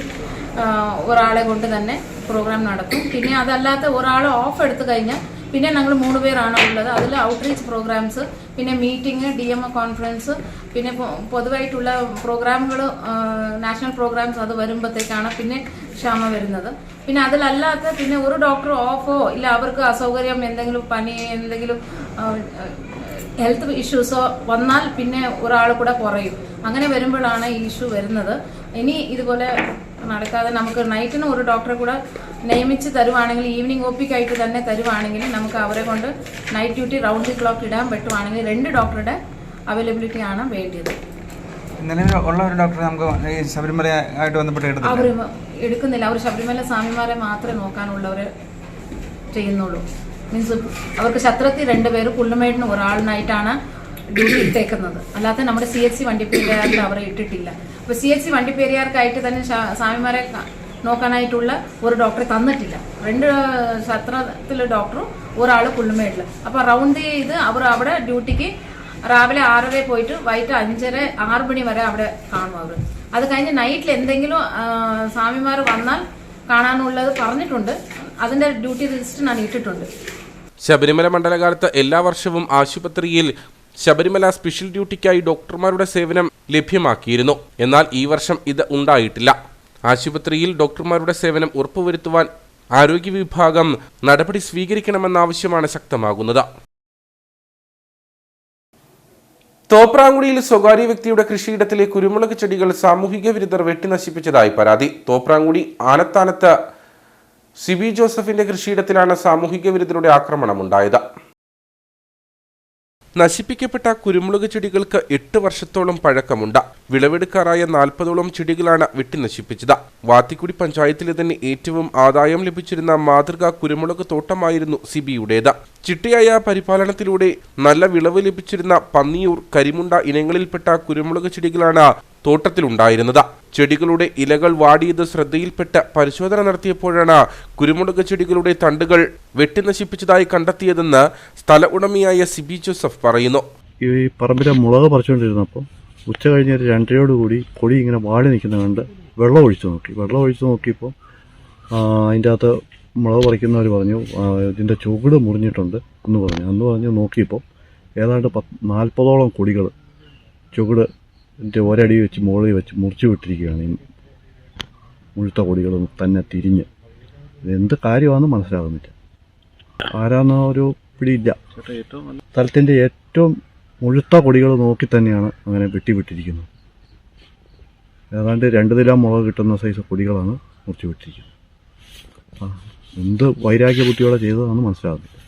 ഒരാളെ കൊണ്ട് തന്നെ പ്രോഗ്രാം നടത്തും. പിന്നെ അതല്ലാത്ത ഒരാൾ ഓഫ് എടുത്തു കഴിഞ്ഞാൽ പിന്നെ ഞങ്ങൾ 3 പേരാണ് ഉള്ളത്. അതിൽ ഔട്ട്റീച്ച് പ്രോഗ്രാംസ്, പിന്നെ മീറ്റിംഗ്, DMO കോൺഫറൻസ്, പിന്നെ പൊതുവായിട്ടുള്ള പ്രോഗ്രാമുകൾ, നാഷണൽ പ്രോഗ്രാംസ് അത് വരുമ്പോഴത്തേക്കാണ് പിന്നെ ക്ഷാമം വരുന്നത്. പിന്നെ അതിലല്ലാത്ത പിന്നെ ഒരു ഡോക്ടർ ഓഫോ ഇല്ല അവർക്ക് അസൗകര്യം എന്തെങ്കിലും പനി എന്തെങ്കിലും ഹെൽത്ത് ഇഷ്യൂസോ വന്നാൽ പിന്നെ ഒരാൾ കൂടെ കുറയും. അങ്ങനെ വരുമ്പോഴാണ് ഈ ഇഷ്യൂ വരുന്നത്. ഇനി ഇതുപോലെ നടക്കാതെ നമുക്ക് നൈറ്റിന് ഒരു ഡോക്ടറെ കൂടെ നിയമിച്ച് തരുവാണെങ്കിൽ, ഈവനിങ് OPക്കായിട്ട് തന്നെ തരുവാണെങ്കിൽ നമുക്ക് അവരെ കൊണ്ട് night duty round the clock ഇടാൻ പറ്റുവാണെങ്കിൽ 2 ഡോക്ടറുടെ അവൈലബിലിറ്റി ആണ് വേണ്ടത്. നിലവിൽ ഉള്ള ഒരു ഡോക്ടറെ നമുക്ക് ഈ ശബരിമല ആയിട്ട് ബന്ധപ്പെട്ട് അവർ എടുക്കുന്നില്ല. അവർ ശബരിമല സ്വാമിമാരെ മാത്രമേ നോക്കാനുള്ളവർ ചെയ്യുന്നുള്ളൂ. മീൻസ് അവർക്ക് ഛത്രത്തിൽ 2 പേര്, പുല്ലുമേടിന് ഒരാളിനായിട്ടാണ് ഡ്യൂട്ടി ഇട്ടേക്കുന്നത്. അല്ലാതെ നമ്മുടെ CHC വണ്ടിപ്പെരിയാറിൽ അവരെ ഇട്ടിട്ടില്ല. അപ്പോൾ CHC വണ്ടിപ്പെരിയാർക്കായിട്ട് തന്നെ സ്വാമിമാരെ നോക്കാനായിട്ടുള്ള ഒരു ഡോക്ടറെ തന്നിട്ടില്ല. 2 ഛത്രത്തിലെ ഡോക്ടറും ഒരാൾ പുല്ലുമേടിൽ. അപ്പോൾ റൗണ്ട് ചെയ്ത് അവർ അവിടെ ഡ്യൂട്ടിക്ക് രാവിലെ 6:30 പോയിട്ട് വൈകിട്ട് 5:30 6 മണി വരെ അവിടെ കാണും അവർ. അത് കഴിഞ്ഞ് നൈറ്റിൽ എന്തെങ്കിലും സ്വാമിമാർ വന്നാൽ കാണാനുള്ളത് പറഞ്ഞിട്ടുണ്ട്. അതിൻ്റെ ഡ്യൂട്ടി രജിസ്റ്റർ ഞാൻ ഇട്ടിട്ടുണ്ട്. ശബരിമല മണ്ഡലകാലത്ത് എല്ലാ വർഷവും ആശുപത്രിയിൽ ശബരിമല സ്പെഷ്യൽ ഡ്യൂട്ടിക്കായി ഡോക്ടർമാരുടെ സേവനം ലഭ്യമാക്കിയിരുന്നു. എന്നാൽ ഈ വർഷം ഇത് ഉണ്ടായിട്ടില്ല. ആശുപത്രിയിൽ ഡോക്ടർമാരുടെ സേവനം ഉറപ്പുവരുത്തുവാൻ ആരോഗ്യ വിഭാഗം നടപടി സ്വീകരിക്കണമെന്ന ആവശ്യമാണ് ശക്തമാകുന്നത്. തോപ്രാങ്കുടിയിൽ സ്വകാര്യ വ്യക്തിയുടെ കൃഷിയിടത്തിലെ കുരുമുളക് ചെടികൾ സാമൂഹിക വിരുദ്ധർ വെട്ടിനശിപ്പിച്ചതായി പരാതി. തോപ്രാങ്കുടി ആനത്താനത്ത് സിബി ജോസഫിന്റെ കൃഷിയിടത്തിലാണ് സാമൂഹിക വിരുദ്ധരുടെ ആക്രമണമുണ്ടായത്. നശിപ്പിക്കപ്പെട്ട കുരുമുളക് ചെടികൾക്ക് 8 വർഷത്തോളം പഴക്കമുണ്ട്. വിളവെടുക്കാറായ 40ഓളം ചെടികളാണ് വെട്ടിനശിപ്പിച്ചത്. വാത്തിക്കുടി പഞ്ചായത്തിലെ തന്നെ ഏറ്റവും ആദായം ലഭിച്ചിരുന്ന മാതൃകാ കുരുമുളക് തോട്ടമായിരുന്നു സിബിയുടേത്. ചിട്ടയായ പരിപാലനത്തിലൂടെ നല്ല വിളവ് ലഭിച്ചിരുന്ന പന്നിയൂർ, കരിമുണ്ട ഇനങ്ങളിൽപ്പെട്ട കുരുമുളക് ചെടികളാണ് തോട്ടത്തിലുണ്ടായിരുന്നത്. ചെടികളുടെ ഇലകൾ വാടിയത് ശ്രദ്ധയിൽപ്പെട്ട് പരിശോധന നടത്തിയപ്പോഴാണ് കുരുമുളക് ചെടികളുടെ തണ്ടുകൾ വെട്ടിനശിപ്പിച്ചതായി കണ്ടെത്തിയതെന്ന് സ്ഥല ഉടമയായ സിബി ജോസഫ് പറയുന്നു. ഈ പറമ്പിലെ മുളക് പറിച്ചുകൊണ്ടിരുന്നപ്പോൾ ഉച്ച കഴിഞ്ഞ് 2:30 കൊടി ഇങ്ങനെ വാടി നിൽക്കുന്ന കണ്ട് വെള്ളം ഒഴിച്ചു നോക്കിയപ്പോൾ അതിൻ്റെ അകത്ത് മുളക് പറിക്കുന്നവർ പറഞ്ഞു ഇതിൻ്റെ ചുവട് മുറിഞ്ഞിട്ടുണ്ട് എന്ന് പറഞ്ഞു. നോക്കിയപ്പോൾ ഏതാണ്ട് 40ഓളം കൊടികൾ ചുവട് ഒരടി വെച്ച് മുകളിൽ വെച്ച് മുറിച്ചു വിട്ടിരിക്കുകയാണ്. ഈ മുഴുത്ത കൊടികൾ തന്നെ തിരിഞ്ഞ് എന്ത് കാര്യമാണെന്ന് മനസ്സിലാകുന്നില്ല. ആരാന്ന ഒരു പിടിയില്ല. സ്ഥലത്തിൻ്റെ ഏറ്റവും മുഴുത്ത കൊടികൾ നോക്കി തന്നെയാണ് അങ്ങനെ വെട്ടിവിട്ടിരിക്കുന്നത്. ഏതാണ്ട് 2 കിലോ മുളക് കിട്ടുന്ന സൈസ് കൊടികളാണ് മുറിച്ചു വിട്ടിരിക്കുന്നത്. എന്ത് വൈരാഗ്യ ബുദ്ധിയോടെ ചെയ്തതാണെന്ന് മനസ്സിലാകുന്നില്ല.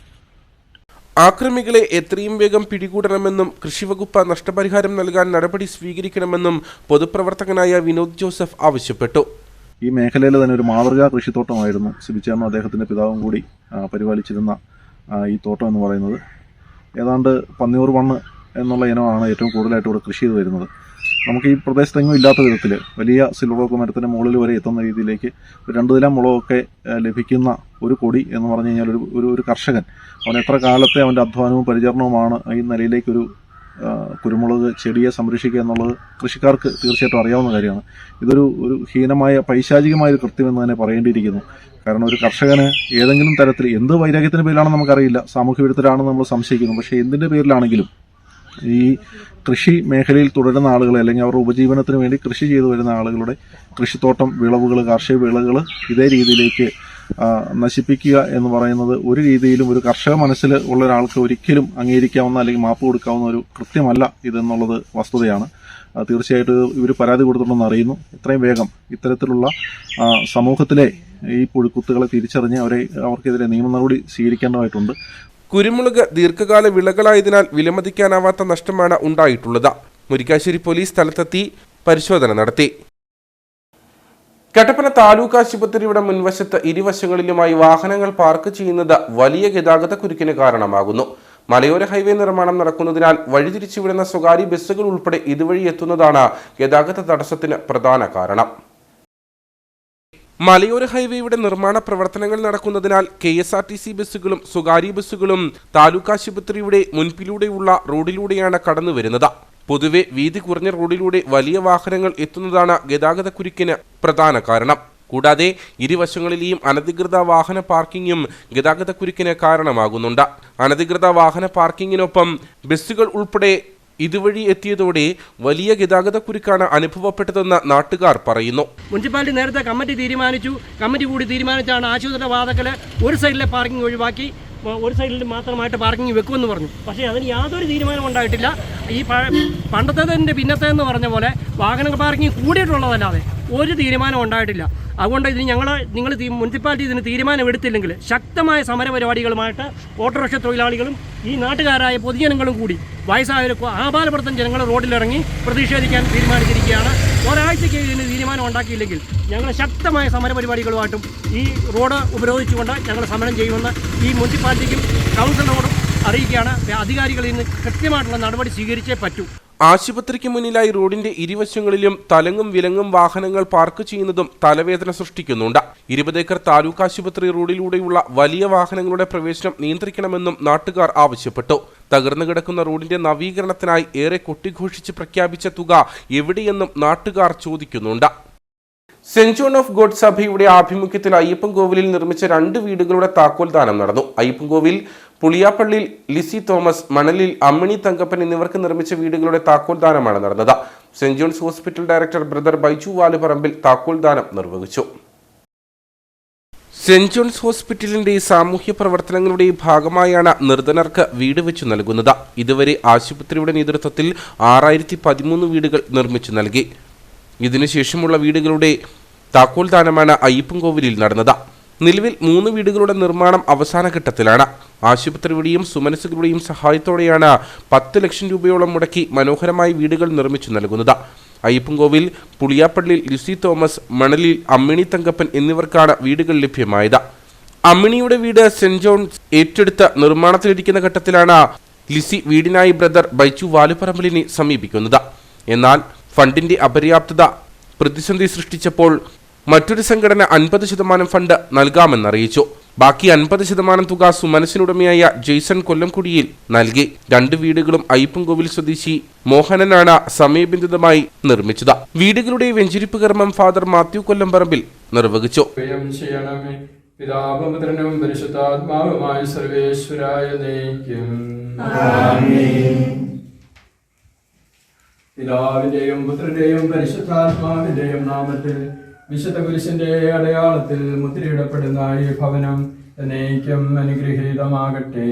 ആക്രമികളെ എത്രയും വേഗം പിടികൂടണമെന്നും കൃഷിവകുപ്പ് നഷ്ടപരിഹാരം നൽകാൻ നടപടി സ്വീകരിക്കണമെന്നും പൊതുപ്രവർത്തകനായ വിനോദ് ജോസഫ് ആവശ്യപ്പെട്ടു. ഈ മേഖലയിൽ തന്നെ ഒരു മാതൃകാ കൃഷിത്തോട്ടമായിരുന്നു സിബിച്ചേർന്നും അദ്ദേഹത്തിൻ്റെ പിതാവും കൂടി പരിപാലിച്ചിരുന്ന ഈ തോട്ടം എന്ന് പറയുന്നത്. ഏതാണ്ട് 500 മണ്ണ് എന്നുള്ള ഇനമാണ് ഏറ്റവും കൂടുതലായിട്ട് ഇവിടെ കൃഷി ചെയ്ത് വരുന്നത്. നമുക്ക് ഈ പ്രദേശത്തെങ്ങും ഇല്ലാത്ത വിധത്തിൽ വലിയ സിൽവർ ഓക്ക് മരത്തിൻ്റെ മുകളിൽ വരെ എത്തുന്ന രീതിയിലേക്ക് 2 നില മുളകൊക്കെ ലഭിക്കുന്ന ഒരു കൊടി എന്ന് പറഞ്ഞു കഴിഞ്ഞാൽ ഒരു കർഷകൻ അവൻ എത്ര കാലത്തെ അവൻ്റെ അധ്വാനവും പരിചരണവുമാണ് ഈ നിലയിലേക്കൊരു കുരുമുളക് ചെടിയെ സംരക്ഷിക്കുക എന്നുള്ളത് കൃഷിക്കാർക്ക് തീർച്ചയായിട്ടും അറിയാവുന്ന കാര്യമാണ്. ഇതൊരു ഹീനമായ പൈശാചികമായ ഒരു കൃത്യമെന്ന് തന്നെ പറയേണ്ടിയിരിക്കുന്നു. കാരണം ഒരു കർഷകന് ഏതെങ്കിലും തരത്തിൽ എന്ത് വൈരാഗ്യത്തിൻ്റെ പേരിലാണെന്ന് നമുക്കറിയില്ല, സാമൂഹ്യ വിരുദ്ധരാണെന്ന് നമ്മൾ സംശയിക്കുന്നു. പക്ഷേ എന്തിൻ്റെ പേരിലാണെങ്കിലും ഈ കൃഷി മേഖലയിൽ തുടരുന്ന ആളുകളെ അല്ലെങ്കിൽ അവരുടെ ഉപജീവനത്തിന് വേണ്ടി കൃഷി ചെയ്തു വരുന്ന ആളുകളുടെ കൃഷിത്തോട്ടം, വിളവുകൾ, കാർഷിക വിളകൾ ഇതേ രീതിയിലേക്ക് നശിപ്പിക്കുക എന്ന് പറയുന്നത് ഒരു രീതിയിലും ഒരു കർഷക മനസ്സിൽ ഉള്ള ഒരാൾക്ക് ഒരിക്കലും അംഗീകരിക്കാവുന്ന അല്ലെങ്കിൽ മാപ്പ് കൊടുക്കാവുന്ന ഒരു കൃത്യമല്ല ഇതെന്നുള്ളത് വസ്തുതയാണ്. തീർച്ചയായിട്ടും ഇവർ പരാതി കൊടുത്തിട്ടുണ്ടെന്ന് അറിയുന്നു. എത്രയും വേഗം ഇത്തരത്തിലുള്ള സമൂഹത്തിലെ ഈ പുഴുക്കുത്തുകളെ തിരിച്ചറിഞ്ഞ് അവർക്കെതിരെ നിയമ നടപടി സ്വീകരിക്കേണ്ടതായിട്ടുണ്ട്. കുരുമുളക് ദീർഘകാല വിളകളായതിനാൽ വിലമതിക്കാനാവാത്ത നഷ്ടമാണ് ഉണ്ടായിട്ടുള്ളത്. മുരിക്കാശ്ശേരി പോലീസ് സ്ഥലത്തെത്തി പരിശോധന നടത്തി. കട്ടപ്പന താലൂക്ക് ആശുപത്രിയുടെ മുൻവശത്ത് ഇരുവശങ്ങളിലുമായി വാഹനങ്ങൾ പാർക്ക് ചെയ്യുന്നത് വലിയ ഗതാഗതക്കുരുക്കിന് കാരണമാകുന്നു. മലയോര ഹൈവേ നിർമ്മാണം നടക്കുന്നതിനാൽ വഴിതിരിച്ചുവിടുന്ന സ്വകാര്യ ബസ്സുകൾ ഉൾപ്പെടെ ഇതുവഴി എത്തുന്നതാണ് ഗതാഗത തടസ്സത്തിന് പ്രധാന കാരണം. മലയോര ഹൈവേയുടെ നിർമ്മാണ പ്രവർത്തനങ്ങൾ നടക്കുന്നതിനാൽ KSRTC ബസ്സുകളും സ്വകാര്യ ബസ്സുകളും താലൂക്ക് ആശുപത്രിയുടെ മുൻപിലൂടെയുള്ള റോഡിലൂടെയാണ് കടന്നുവരുന്നത്. പൊതുവെ വീതി കുറഞ്ഞ റോഡിലൂടെ വലിയ വാഹനങ്ങൾ എത്തുന്നതാണ് ഗതാഗതക്കുരുക്കിന് പ്രധാന കാരണം. കൂടാതെ ഇരുവശങ്ങളിലെയും അനധികൃത വാഹന പാർക്കിങ്ങും ഗതാഗതക്കുരുക്കിന് കാരണമാകുന്നുണ്ട്. അനധികൃത വാഹന പാർക്കിങ്ങിനൊപ്പം ബസ്സുകൾ ഉൾപ്പെടെ ഇതുവഴി എത്തിയതോടെ വലിയ ഗതാഗതക്കുരുക്കാണ് അനുഭവപ്പെട്ടതെന്ന് നാട്ടുകാർ പറയുന്നു. മുനിസിപ്പാലിറ്റി നേരത്തെ കമ്മിറ്റി കൂടി തീരുമാനിച്ചാണ് ആശുപത്രിയുടെ വാതക്കൽ ഒരു സൈഡിലെ പാർക്കിംഗ് ഒഴിവാക്കി ഒരു സൈഡിൽ മാത്രമായിട്ട് പാർക്കിംഗ് വെക്കുമെന്ന് പറഞ്ഞു. പക്ഷേ അതിന് യാതൊരു തീരുമാനം ഉണ്ടായിട്ടില്ല. ഈ പണ്ടത്തേതിൻ്റെ പിന്നത്തേന്ന് പറഞ്ഞ പോലെ വാഹന പാർക്കിംഗ് കൂടിയിട്ടുള്ളതല്ലാതെ ഒരു തീരുമാനം ഉണ്ടായിട്ടില്ല. അതുകൊണ്ട് ഇതിന് നിങ്ങൾ മുനിസിപ്പാലിറ്റി ഇതിന് തീരുമാനമെടുത്തില്ലെങ്കിൽ ശക്തമായ സമരപരിപാടികളുമായിട്ട് ഓട്ടോറിക്ഷ തൊഴിലാളികളും ഈ നാട്ടുകാരായ പൊതുജനങ്ങളും കൂടി വയസ്സായവരും ആപാലപ്പെടുത്തൻ ജനങ്ങൾ റോഡിലിറങ്ങി പ്രതിഷേധിക്കാൻ തീരുമാനിച്ചിരിക്കുകയാണ്. ഒരാഴ്ചയ്ക്ക് ഇതിന് തീരുമാനം ഉണ്ടാക്കിയില്ലെങ്കിൽ ഞങ്ങൾ ശക്തമായ സമരപരിപാടികളുമായിട്ടും ഈ റോഡ് ഉപരോധിച്ചുകൊണ്ട് ഞങ്ങൾ സമരം ചെയ്യുമെന്ന് ഈ മുനിസിപ്പാലിറ്റിക്കും കൗൺസിലറോടും അറിയിക്കുകയാണ്. അധികാരികൾ ഇന്ന് കൃത്യമായിട്ടുള്ള നടപടി സ്വീകരിച്ചേ പറ്റൂ. ആശുപത്രിക്ക് മുന്നിലായി റോഡിന്റെ ഇരുവശങ്ങളിലും തലങ്ങും വിലങ്ങും വാഹനങ്ങൾ പാർക്ക് ചെയ്യുന്നതും തലവേദന സൃഷ്ടിക്കുന്നുണ്ട്. 20 ഏക്കർ താലൂക്ക് ആശുപത്രി റോഡിലൂടെയുള്ള വലിയ വാഹനങ്ങളുടെ പ്രവേശനം നിയന്ത്രിക്കണമെന്നും നാട്ടുകാർ ആവശ്യപ്പെട്ടു. തകർന്നു കിടക്കുന്ന റോഡിന്റെ നവീകരണത്തിനായി ഏറെ കൊട്ടിഘോഷിച്ച് പ്രഖ്യാപിച്ച തുക എവിടെയെന്നും നാട്ടുകാർ ചോദിക്കുന്നുണ്ട്. സെന്റ് ജോൺ ഓഫ് ഗോഡ് സഭയുടെ ആഭിമുഖ്യത്തിൽ അയ്യപ്പൻകോവിലിൽ നിർമ്മിച്ച 2 വീടുകളുടെ താക്കോൽദാനം നടന്നു. അയ്യപ്പൻകോവിൽ പുളിയാപ്പള്ളിയിൽ ലിസി തോമസ്, മണലിൽ അമ്മിണി തങ്കപ്പൻ എന്നിവർക്ക് നിർമ്മിച്ച വീടുകളുടെ താക്കോൽദാനമാണ് നടന്നത്. Saint John's hospital director brother Baiju Valuparambil താക്കോൽദാനം നിർവഹിച്ചു. സെന്റ് ജോൺസ് ഹോസ്പിറ്റലിന്റെ സാമൂഹ്യ പ്രവർത്തനങ്ങളുടെ ഭാഗമായാണ് നിർധനർക്ക് വീട് വെച്ചു നൽകുന്നത്. ഇതുവരെ ആശുപത്രിയുടെ നേതൃത്വത്തിൽ 6013 വീടുകൾ നിർമ്മിച്ചു നൽകി. ഇതിനുശേഷമുള്ള വീടുകളുടെ താക്കോൽദാനമാണ് അയ്യപ്പൻകോവിലിൽ നടന്നത്. നിലവിൽ 3 വീടുകളുടെ നിർമ്മാണം അവസാന ഘട്ടത്തിലാണ്. ആശുപത്രിയുടെയും സുമനസുകളുടെയും സഹായത്തോടെയാണ് 10 ലക്ഷം രൂപയോളം മുടക്കി മനോഹരമായി വീടുകൾ നിർമ്മിച്ചു നൽകുന്നത്. അയ്യപ്പൻകോവിൽ പുളിയാപ്പള്ളിയിൽ ലിസി തോമസ്, മണലിൽ അമ്മിണി തങ്കപ്പൻ എന്നിവർക്കാണ് വീടുകൾ ലഭ്യമായത്. അമ്മിണിയുടെ വീട് സെന്റ് ജോൺസ് ഏറ്റെടുത്ത് നിർമ്മാണത്തിലിരിക്കുന്ന ഘട്ടത്തിലാണ് ലിസി വീടിനായി ബ്രദർ ബൈജു വാലുപറമ്പിലിനെ സമീപിക്കുന്നത്. എന്നാൽ ഫണ്ടിന്റെ അപര്യാപ്തത പ്രതിസന്ധി സൃഷ്ടിച്ചപ്പോൾ മറ്റൊരു സംഘടന 50% ഫണ്ട് നൽകാമെന്നറിയിച്ചു. ബാക്കി 50% തുക സുമനസിനുടമയായ ജെയ്സൺ കൊല്ലംകുടിയിൽ നൽകി. 2 വീടുകളും അയ്യപ്പൻകോവിൽ സ്വദേശി മോഹനനാണ് സമയബന്ധിതമായി നിർമ്മിച്ചത്. വീടുകളുടെ വെഞ്ചരിപ്പ് കർമ്മം ഫാദർ മാത്യു കൊല്ലംപറമ്പിൽ നിർവഹിച്ചു. പിതാപുത്രനും പരിശുദ്ധാത്മാവുമായ സർവേശ്വരായ നയിക്കും. പിതാവിന്റെയും പുത്രന്റെയും പരിശുദ്ധാത്മാവിന്റെയും നാമത്തിൽ വിശുദ്ധ കുരിശിന്റെ അടയാളത്തിൽ മുദ്രയിടപ്പെടുന്ന ഈ ഭവനം എന്നേക്കും അനുഗ്രഹീതമാകട്ടെ.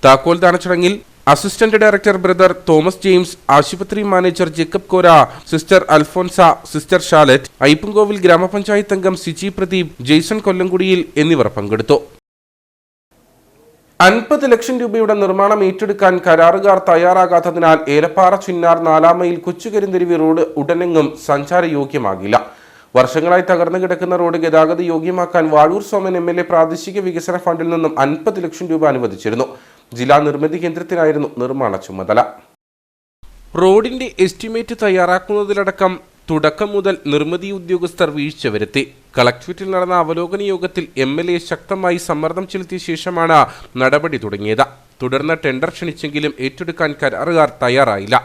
താക്കോൽദാന ചടങ്ങിൽ assistant director brother Thomas James, ആശുപത്രി മാനേജർ ജേക്കബ് കോര, സിസ്റ്റർ അൽഫോൻസ, സിസ്റ്റർ ഷാലറ്റ്, അയ്യപ്പൻകോവിൽ ഗ്രാമപഞ്ചായത്ത് അംഗം സിജി പ്രദീപ്, ജെയ്സൺ കൊല്ലംകുടിയിൽ എന്നിവർ പങ്കെടുത്തു. 50 ലക്ഷം രൂപയുടെ നിർമ്മാണം ഏറ്റെടുക്കാൻ കരാറുകാർ തയ്യാറാകാത്തതിനാൽ ഏലപ്പാറ ചിന്നാർ 4 മൈൽ കൊച്ചുകരിന്തിരിവി റോഡ് ഉടനെങ്ങും സഞ്ചാരയോഗ്യമാകില്ല. വർഷങ്ങളായി തകർന്നു കിടക്കുന്ന റോഡ് ഗതാഗത യോഗ്യമാക്കാൻ വാഴൂർ സോമൻ MLA പ്രാദേശിക വികസന ഫണ്ടിൽ നിന്നും 50 ലക്ഷം രൂപ അനുവദിച്ചിരുന്നു. ജില്ലാ നിർമ്മിതി കേന്ദ്രത്തിനായിരുന്നു നിർമ്മാണ ചുമതല. റോഡിന്റെ എസ്റ്റിമേറ്റ് തയ്യാറാക്കുന്നതിലടക്കം തുടക്കം മുതൽ നിർമ്മിതി ഉദ്യോഗസ്ഥർ വീഴ്ച വരുത്തി. കളക്ടറേറ്റിൽ നടന്ന അവലോകന യോഗത്തിൽ MLA ശക്തമായി സമ്മർദ്ദം ചെലുത്തിയ ശേഷമാണ് നടപടി തുടങ്ങിയത്. തുടർന്ന് ടെൻഡർ ക്ഷണിച്ചെങ്കിലും ഏറ്റെടുക്കാൻ കരാറുകാർ തയ്യാറായില്ല.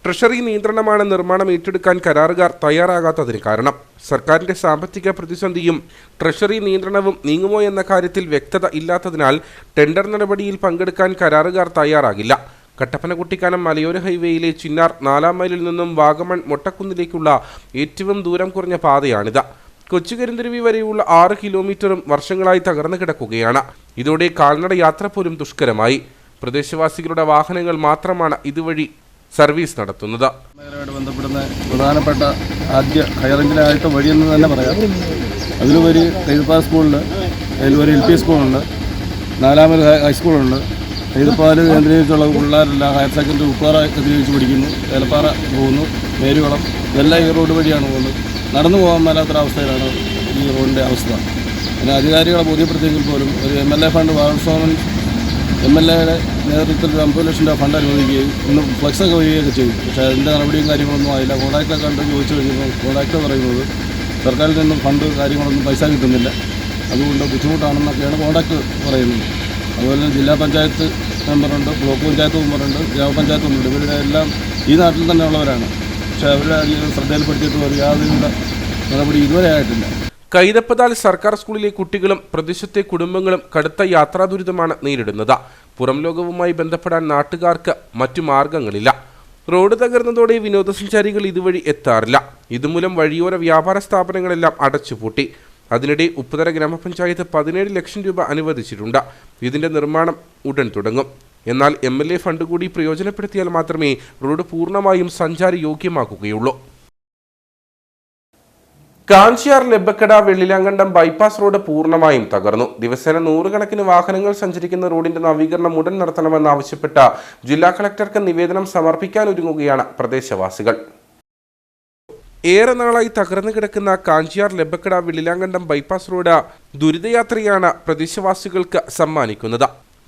ട്രഷറി നിയന്ത്രണമാണ് നിർമ്മാണം ഏറ്റെടുക്കാൻ കരാറുകാർ തയ്യാറാകാത്തതിന് കാരണം. സർക്കാരിന്റെ സാമ്പത്തിക പ്രതിസന്ധിയും ട്രഷറി നിയന്ത്രണവും നീങ്ങുമോ എന്ന കാര്യത്തിൽ വ്യക്തത ഇല്ലാത്തതിനാൽ ടെൻഡർ നടപടിയിൽ പങ്കെടുക്കാൻ കരാറുകാർ തയ്യാറാകില്ല. കട്ടപ്പന-കുട്ടിക്കാനം മലയോര ഹൈവേയിലെ ചിന്നാർ 4-ാം മൈലിൽ നിന്നും വാഗമൺ മൊട്ടക്കുന്നിലേക്കുള്ള ഏറ്റവും ദൂരം കുറഞ്ഞ പാതയാണിത്. കൊച്ചുകരിന്തുരുവി വരെയുള്ള 6 കിലോമീറ്ററും വർഷങ്ങളായി തകർന്നു കിടക്കുകയാണ്. ഇതോടെ കാൽനട യാത്ര പോലും ദുഷ്കരമായി. പ്രദേശവാസികളുടെ വാഹനങ്ങൾ മാത്രമാണ് ഇതുവഴി സർവീസ് നടത്തുന്നത്. ബന്ധപ്പെടുന്ന പ്രധാനപ്പെട്ട ആദ്യ ഹൈറേഞ്ചിലായിട്ട് വഴിയെന്ന് തന്നെ പറയാം. അതിലുപരി കൈതപ്പാൽ സ്കൂളിൽ, അതിലൊരു LP സ്കൂളുണ്ട്, 4-ാം മൈൽ ഹൈസ്കൂളുണ്ട്. കൈതപ്പാൽ കേന്ദ്രീകരിച്ചുള്ള പിള്ളേരെല്ലാം ഹയർ സെക്കൻഡറി ഉപ്പാറ കേന്ദ്രീകരിച്ച് പഠിക്കുന്നു. ഏലപ്പാറ പോകുന്നു, മേരുകുളം, ഇതെല്ലാം ഈ റോഡ് വഴിയാണ് പോകുന്നത്. നടന്നു പോകാൻ മേലാത്തൊരവസ്ഥയിലാണ് ഈ റോഡിൻ്റെ അവസ്ഥ. പിന്നെ അധികാരികളെ ബോധ്യപ്പെടുത്തിയെങ്കിൽ പോലും ഒരു MLA ഫണ്ട് വാഴസോമൻ MLAയുടെ നേതൃത്വത്തിൽ 50 ലക്ഷം രൂപ ഫണ്ട് അനുവദിക്കുകയും ഇന്ന് ഫ്ലക്സൊക്കെ വരികയൊക്കെ ചെയ്തു. പക്ഷേ അതിൻ്റെ നടപടിയും കാര്യങ്ങളൊന്നും ആയില്ല. കോൺട്രാക്ടറെ കണ്ട് ചോദിച്ചു കഴിഞ്ഞപ്പോൾ കോൺട്രാക്ടർ പറയുന്നത് സർക്കാരിൽ നിന്നും ഫണ്ട് കാര്യങ്ങളൊന്നും പൈസ കിട്ടുന്നില്ല, അതുകൊണ്ട് ബുദ്ധിമുട്ടാണെന്നൊക്കെയാണ് കോൺട്രാക്ടർ പറയുന്നത്. അതുപോലെ തന്നെ ജില്ലാ പഞ്ചായത്ത് മെമ്പറുണ്ട്, ബ്ലോക്ക് പഞ്ചായത്ത് മെമ്പറുണ്ട്, ഗ്രാമപഞ്ചായത്ത് മെമ്പറുണ്ട്. ഇവരുടെ എല്ലാം ഈ നാട്ടിൽ തന്നെ ഉള്ളവരാണ്. പക്ഷേ അവരുടെ ശ്രദ്ധയിൽപ്പെടുത്തിയിട്ട് യാതൊരു നടപടി ഇതുവരെ ആയിട്ടില്ല. കൈതപ്പതാൽ സർക്കാർ സ്കൂളിലെ കുട്ടികളും പ്രദേശത്തെ കുടുംബങ്ങളും കടുത്ത യാത്രാ ദുരിതമാണ് നേരിടുന്നത്. പുറം ലോകവുമായി ബന്ധപ്പെടാൻ നാട്ടുകാർക്ക് മറ്റു മാർഗങ്ങളില്ല. റോഡ് തകർന്നതോടെ വിനോദസഞ്ചാരികൾ ഇതുവഴി എത്താറില്ല. ഇതുമൂലം വഴിയോര വ്യാപാര സ്ഥാപനങ്ങളെല്ലാം അടച്ചുപൂട്ടി. അതിനിടെ ഉപ്പുതറ ഗ്രാമപഞ്ചായത്ത് 17 ലക്ഷം രൂപ അനുവദിച്ചിട്ടുണ്ട്. ഇതിന്റെ നിർമ്മാണം ഉടൻ തുടങ്ങും. എന്നാൽ MLA ഫണ്ട് കൂടി പ്രയോജനപ്പെടുത്തിയാൽ മാത്രമേ റോഡ് പൂർണ്ണമായും സഞ്ചാര യോഗ്യമാക്കുകയുള്ളൂ. കാഞ്ചിയാർ ലെബക്കട വെള്ളിലാങ്കണ്ടം ബൈപ്പാസ് റോഡ് പൂർണ്ണമായും തകർന്നു. ദിവസേന 100 കണക്കിന് വാഹനങ്ങൾ സഞ്ചരിക്കുന്ന റോഡിന്റെ നവീകരണം ഉടൻ നടത്തണമെന്നാവശ്യപ്പെട്ട ജില്ലാ കളക്ടർക്ക് നിവേദനം സമർപ്പിക്കാനൊരുങ്ങുകയാണ് പ്രദേശവാസികൾ. ഏറെ നാളായി തകർന്നു കിടക്കുന്ന കാഞ്ചിയാർ ലെബക്കട വെള്ളിലാങ്കണ്ടം ബൈപ്പാസ് റോഡ് ദുരിതയാത്രയാണ് പ്രദേശവാസികൾക്ക് സമ്മാനിക്കുന്നത്.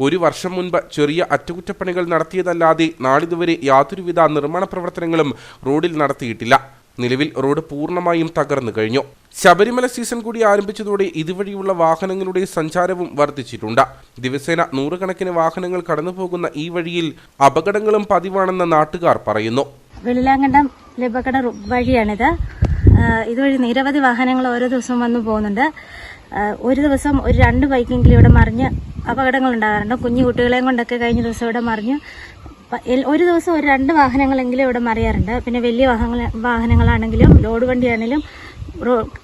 1 വർഷം മുൻപ് ചെറിയ അറ്റകുറ്റപ്പണികൾ നടത്തിയതല്ലാതെ നാളിതുവരെ യാതൊരുവിധ നിർമ്മാണ പ്രവർത്തനങ്ങളും റോഡിൽ നടത്തിയിട്ടില്ല. നിലവിൽ റോഡ് പൂർണ്ണമായും തകർന്നു കഴിഞ്ഞു. ശബരിമല സീസൺ കൂടി ആരംഭിച്ചതോടെ ഇതുവഴിയുള്ള വാഹനങ്ങളുടെ സഞ്ചാരവും വർദ്ധിച്ചിട്ടുണ്ട്. ദിവസേന 100 കണക്കിന് വാഹനങ്ങൾ കടന്നുപോകുന്ന ഈ വഴിയിൽ അപകടങ്ങളും പതിവാണെന്ന് നാട്ടുകാർ പറയുന്നു. വെള്ളിലാങ്കണ്ടം ലെബക്കട വഴിയാണിത്. ഇതുവഴി നിരവധി വാഹനങ്ങൾ ഓരോ ദിവസവും വന്നു പോകുന്നുണ്ട്. ഒരു ദിവസം ഒരു 2 ബൈക്കെങ്കിലും ഇവിടെ മറിഞ്ഞ് അപകടങ്ങൾ ഉണ്ടാകാറുണ്ട്. കുഞ്ഞു കുട്ടികളെയും കൊണ്ടൊക്കെ കഴിഞ്ഞ ദിവസം ഇവിടെ മറിഞ്ഞു. ഒരു ദിവസം ഒരു 2 വാഹനങ്ങളെങ്കിലും ഇവിടെ മറിയാറുണ്ട്. പിന്നെ വലിയ വാഹനങ്ങളാണെങ്കിലും ലോഡ് വണ്ടിയാണെങ്കിലും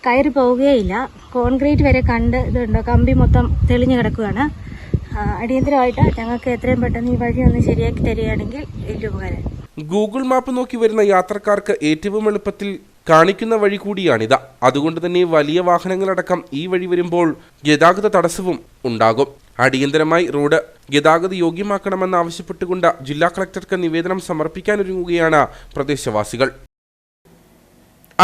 കയറി പോവുകയില്ല. കോൺക്രീറ്റ് വരെ കണ്ട് ഇതുണ്ടോ, കമ്പി മൊത്തം തെളിഞ്ഞു കിടക്കുകയാണ്. അടിയന്തരമായിട്ട് ഞങ്ങൾക്ക് എത്രയും പെട്ടെന്ന് ഈ വഴി ഒന്ന് ശരിയാക്കി തരികയാണെങ്കിൽ വലിയ ഉപകാരം. ഗൂഗിൾ മാപ്പ് നോക്കി വരുന്ന യാത്രക്കാർക്ക് ഏറ്റവും എളുപ്പത്തിൽ കാണിക്കുന്ന വഴി കൂടിയാണിത്. അതുകൊണ്ട് തന്നെ വലിയ വാഹനങ്ങളടക്കം ഈ വഴി വരുമ്പോൾ ഗതാഗത തടസ്സവും ഉണ്ടാകും. അടിയന്തരമായി റോഡ് ഗതാഗത യോഗ്യമാക്കണമെന്നാവശ്യപ്പെട്ടുകൊണ്ട് ജില്ലാ കളക്ടർക്ക് നിവേദനം സമർപ്പിക്കാനൊരുങ്ങുകയാണ് പ്രദേശവാസികൾ.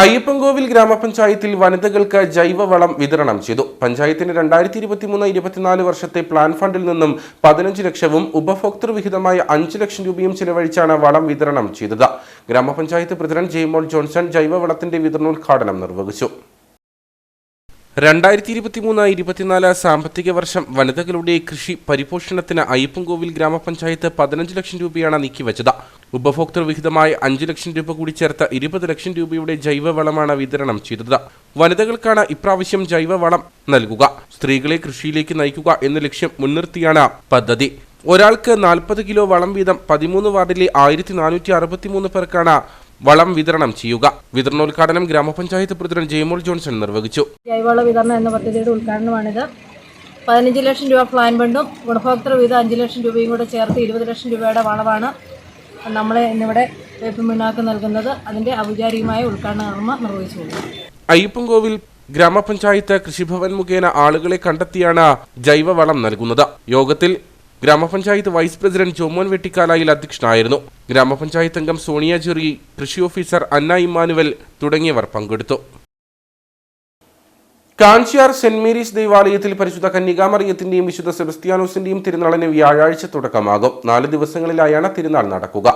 അയ്യപ്പൻകോവിൽ ഗ്രാമപഞ്ചായത്തിൽ വനിതകൾക്ക് ജൈവവളം വിതരണം ചെയ്തു. പഞ്ചായത്തിന്റെ 2023-24 വർഷത്തെ പ്ലാൻ ഫണ്ടിൽ നിന്നും 15 ലക്ഷവും ഉപഭോക്തൃ വിഹിതമായ 5 ലക്ഷം രൂപയും ചെലവഴിച്ചാണ് വളം വിതരണം ചെയ്തത്. ഗ്രാമപഞ്ചായത്ത് പ്രസിഡന്റ് ജെയ്മോൾ ജോൺസൺ ജൈവവളത്തിന്റെ വിതരണോദ്ഘാടനം നിർവഹിച്ചു. 2023-24 സാമ്പത്തിക വർഷം വനിതകളുടെ കൃഷി പരിപോഷണത്തിന് അയ്യപ്പൻകോവിൽ ഗ്രാമപഞ്ചായത്ത് 15 ലക്ഷം രൂപയാണ് നീക്കിവച്ചത്. ഉപഭോക്തൃ വിഹിതമായ 5 ലക്ഷം രൂപ കൂടി ചേർത്ത് 20 ലക്ഷം രൂപയുടെ ജൈവവളമാണ് വിതരണം ചെയ്തത്. വനിതകൾക്കാണ് ഇപ്രാവശ്യം ജൈവവളം നൽകുക. സ്ത്രീകളെ കൃഷിയിലേക്ക് നയിക്കുക എന്ന ലക്ഷ്യം മുൻനിർത്തിയാണ് പദ്ധതി. ഒരാൾക്ക് 40 കിലോ വളം വീതം 13 വാർഡിലെ 1463 പേർക്കാണ് വളം വിതരണം ചെയ്യുക. വിതരണോദ്ഘാടനം ഗ്രാമപഞ്ചായത്ത് പ്രസിഡന്റ് ജെയ്മോൾ ജോൺസൺ നിർവഹിച്ചു. ജൈവവള വിതരണം എന്ന പദ്ധതിയുടെ ഉദ്ഘാടനമാണിത്. 15 ലക്ഷം രൂപ പ്ലാൻ ഫണ്ടും ഗുണഭോക്തൃ വീതം 5 ലക്ഷം രൂപയും കൂടെ ചേർത്ത് 20 ലക്ഷം രൂപയുടെ വളമാണ് നമ്മൾ ഇന്നിവിടെ വേപ്പ് മുന്നാക്കം നൽകുന്നത്. അതിന്റെ ഔപചാരികമായ ഉദ്ഘാടന കർമ്മം നിർവഹിച്ചു. അയ്യപ്പൻകോവിൽ ഗ്രാമപഞ്ചായത്ത് കൃഷിഭവൻ മുഖേന ആളുകളെ കണ്ടെത്തിയാണ് ജൈവവളം നൽകുന്നത്. യോഗത്തിൽ ഗ്രാമപഞ്ചായത്ത് വൈസ് പ്രസിഡന്റ് ജോമോൻ വെട്ടിക്കാലായിൽ അധ്യക്ഷനായിരുന്നു. ഗ്രാമപഞ്ചായത്ത് അംഗം സോണിയ ജെറി, കൃഷി ഓഫീസർ അന്ന ഇമ്മാനുവൽ തുടങ്ങിയവർ പങ്കെടുത്തു. കാഞ്ചിയാർ സെന്റ് മേരീസ് ദേവാലയത്തിൽ പരിശുദ്ധ കന്യകാമറിയത്തിന്റെയും വിശുദ്ധ സെബസ്ത്യാനോസിന്റെയും തിരുനാളിന് വ്യാഴാഴ്ച തുടക്കമാകും. 4 ദിവസങ്ങളിലായാണ് തിരുനാൾ നടക്കുക.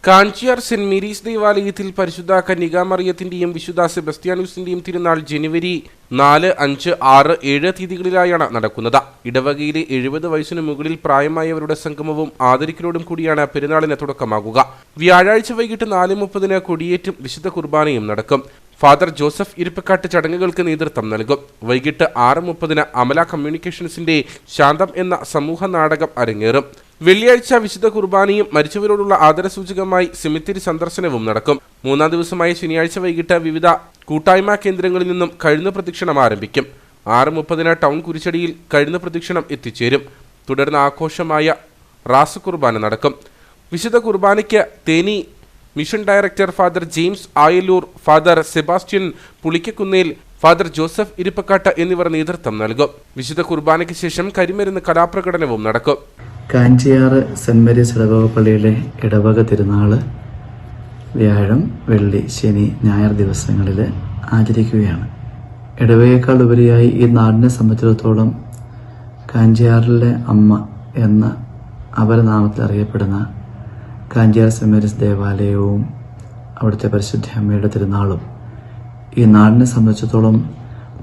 കാഞ്ചിയാർ സെന്റ് മേരീസ് ദേവാലയത്തിൽ പരിശുദ്ധ കന്യകാമറിയത്തിന്റെയും വിശുദ്ധ സെബസ്ത്യാനോസിന്റെയും തിരുനാൾ ജനുവരി 4, 5, 6, 7 തീയതികളിലായാണ് നടക്കുന്നത്. ഇടവകയിലെ 70 വയസ്സിനു മുകളിൽ പ്രായമായവരുടെ സംഗമവും ആദരിക്കലോടും കൂടിയാണ് പെരുന്നാളിന് തുടക്കമാകുക. വ്യാഴാഴ്ച വൈകിട്ട് 4:30 കൊടിയേറ്റും വിശുദ്ധ കുർബാനയും നടക്കും. ഫാദർ ജോസഫ് ഇരിപ്പക്കാട്ട് ചടങ്ങുകൾക്ക് നേതൃത്വം നൽകും. വൈകിട്ട് 6:30 അമല കമ്മ്യൂണിക്കേഷൻസിന്റെ ശാന്തം എന്ന സമൂഹ നാടകം അരങ്ങേറും. വെള്ളിയാഴ്ച വിശുദ്ധ കുർബാനയും മരിച്ചവരോടുള്ള ആദരസൂചകമായി സെമിത്തേരി സന്ദർശനവും നടക്കും. 3-ാം ദിവസമായ ശനിയാഴ്ച വൈകിട്ട് വിവിധ കൂട്ടായ്മ കേന്ദ്രങ്ങളിൽ നിന്നും കഴുന്ന പ്രദക്ഷിണം ആരംഭിക്കും. 6:30 ടൗൺ കുരിശടിയിൽ കഴുന്ന പ്രദക്ഷിണം എത്തിച്ചേരും. തുടർന്ന് ആഘോഷമായ റാസ് കുർബാന നടക്കും. വിശുദ്ധ കുർബാനയ്ക്ക് Theni mission director father James Ayaloor, father Sebastian Pulikkakunnel, father Joseph Irippakkattu എന്നിവർ നേതൃത്വം നൽകും. വിശുദ്ധ കുർബാനയ്ക്ക് ശേഷം കരിമരുന്ന് കലാപ്രകടനവും നടക്കും. കാഞ്ചിയാർ സെന്റ് മേരീസ് ഇടവക പള്ളിയിലെ ഇടവക തിരുനാള് വ്യാഴം, വെള്ളി, ശനി, ഞായർ ദിവസങ്ങളിൽ ആചരിക്കുകയാണ്. ഇടവകയേക്കാൾ ഉപരിയായി ഈ നാടിനെ സംബന്ധിച്ചിടത്തോളം കാഞ്ചിയാറിലെ അമ്മ എന്ന അപരനാമത്തിൽ അറിയപ്പെടുന്ന കാഞ്ചിയാർ സെന്റ് മേരീസ് ദേവാലയവും അവിടുത്തെ പരിശുദ്ധ അമ്മയുടെ തിരുനാളും ഈ നാടിനെ സംബന്ധിച്ചിടത്തോളം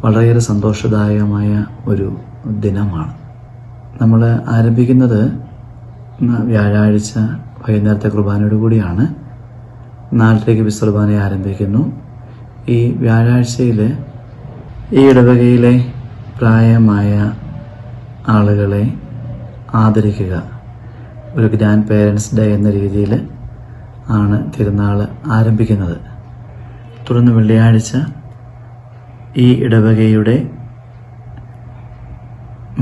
വളരെയേറെ സന്തോഷദായകമായ ഒരു ദിനമാണ്. നമ്മൾ ആരംഭിക്കുന്നത് വ്യാഴാഴ്ച വൈകുന്നേരത്തെ കുർബാനയോട് കൂടിയാണ്. 4:30 വിശുദ്ധ കുർബാന ആരംഭിക്കുന്നു. ഈ വ്യാഴാഴ്ചയിൽ ഈ ഇടവകയിലെ പ്രായമായ ആളുകളെ ആദരിക്കുക, ഒരു ഗ്രാൻഡ് പേരൻസ് ഡേ എന്ന രീതിയിൽ ആണ് തിരുനാൾ ആരംഭിക്കുന്നത്. തുടർന്ന് വെള്ളിയാഴ്ച ഈ ഇടവകയുടെ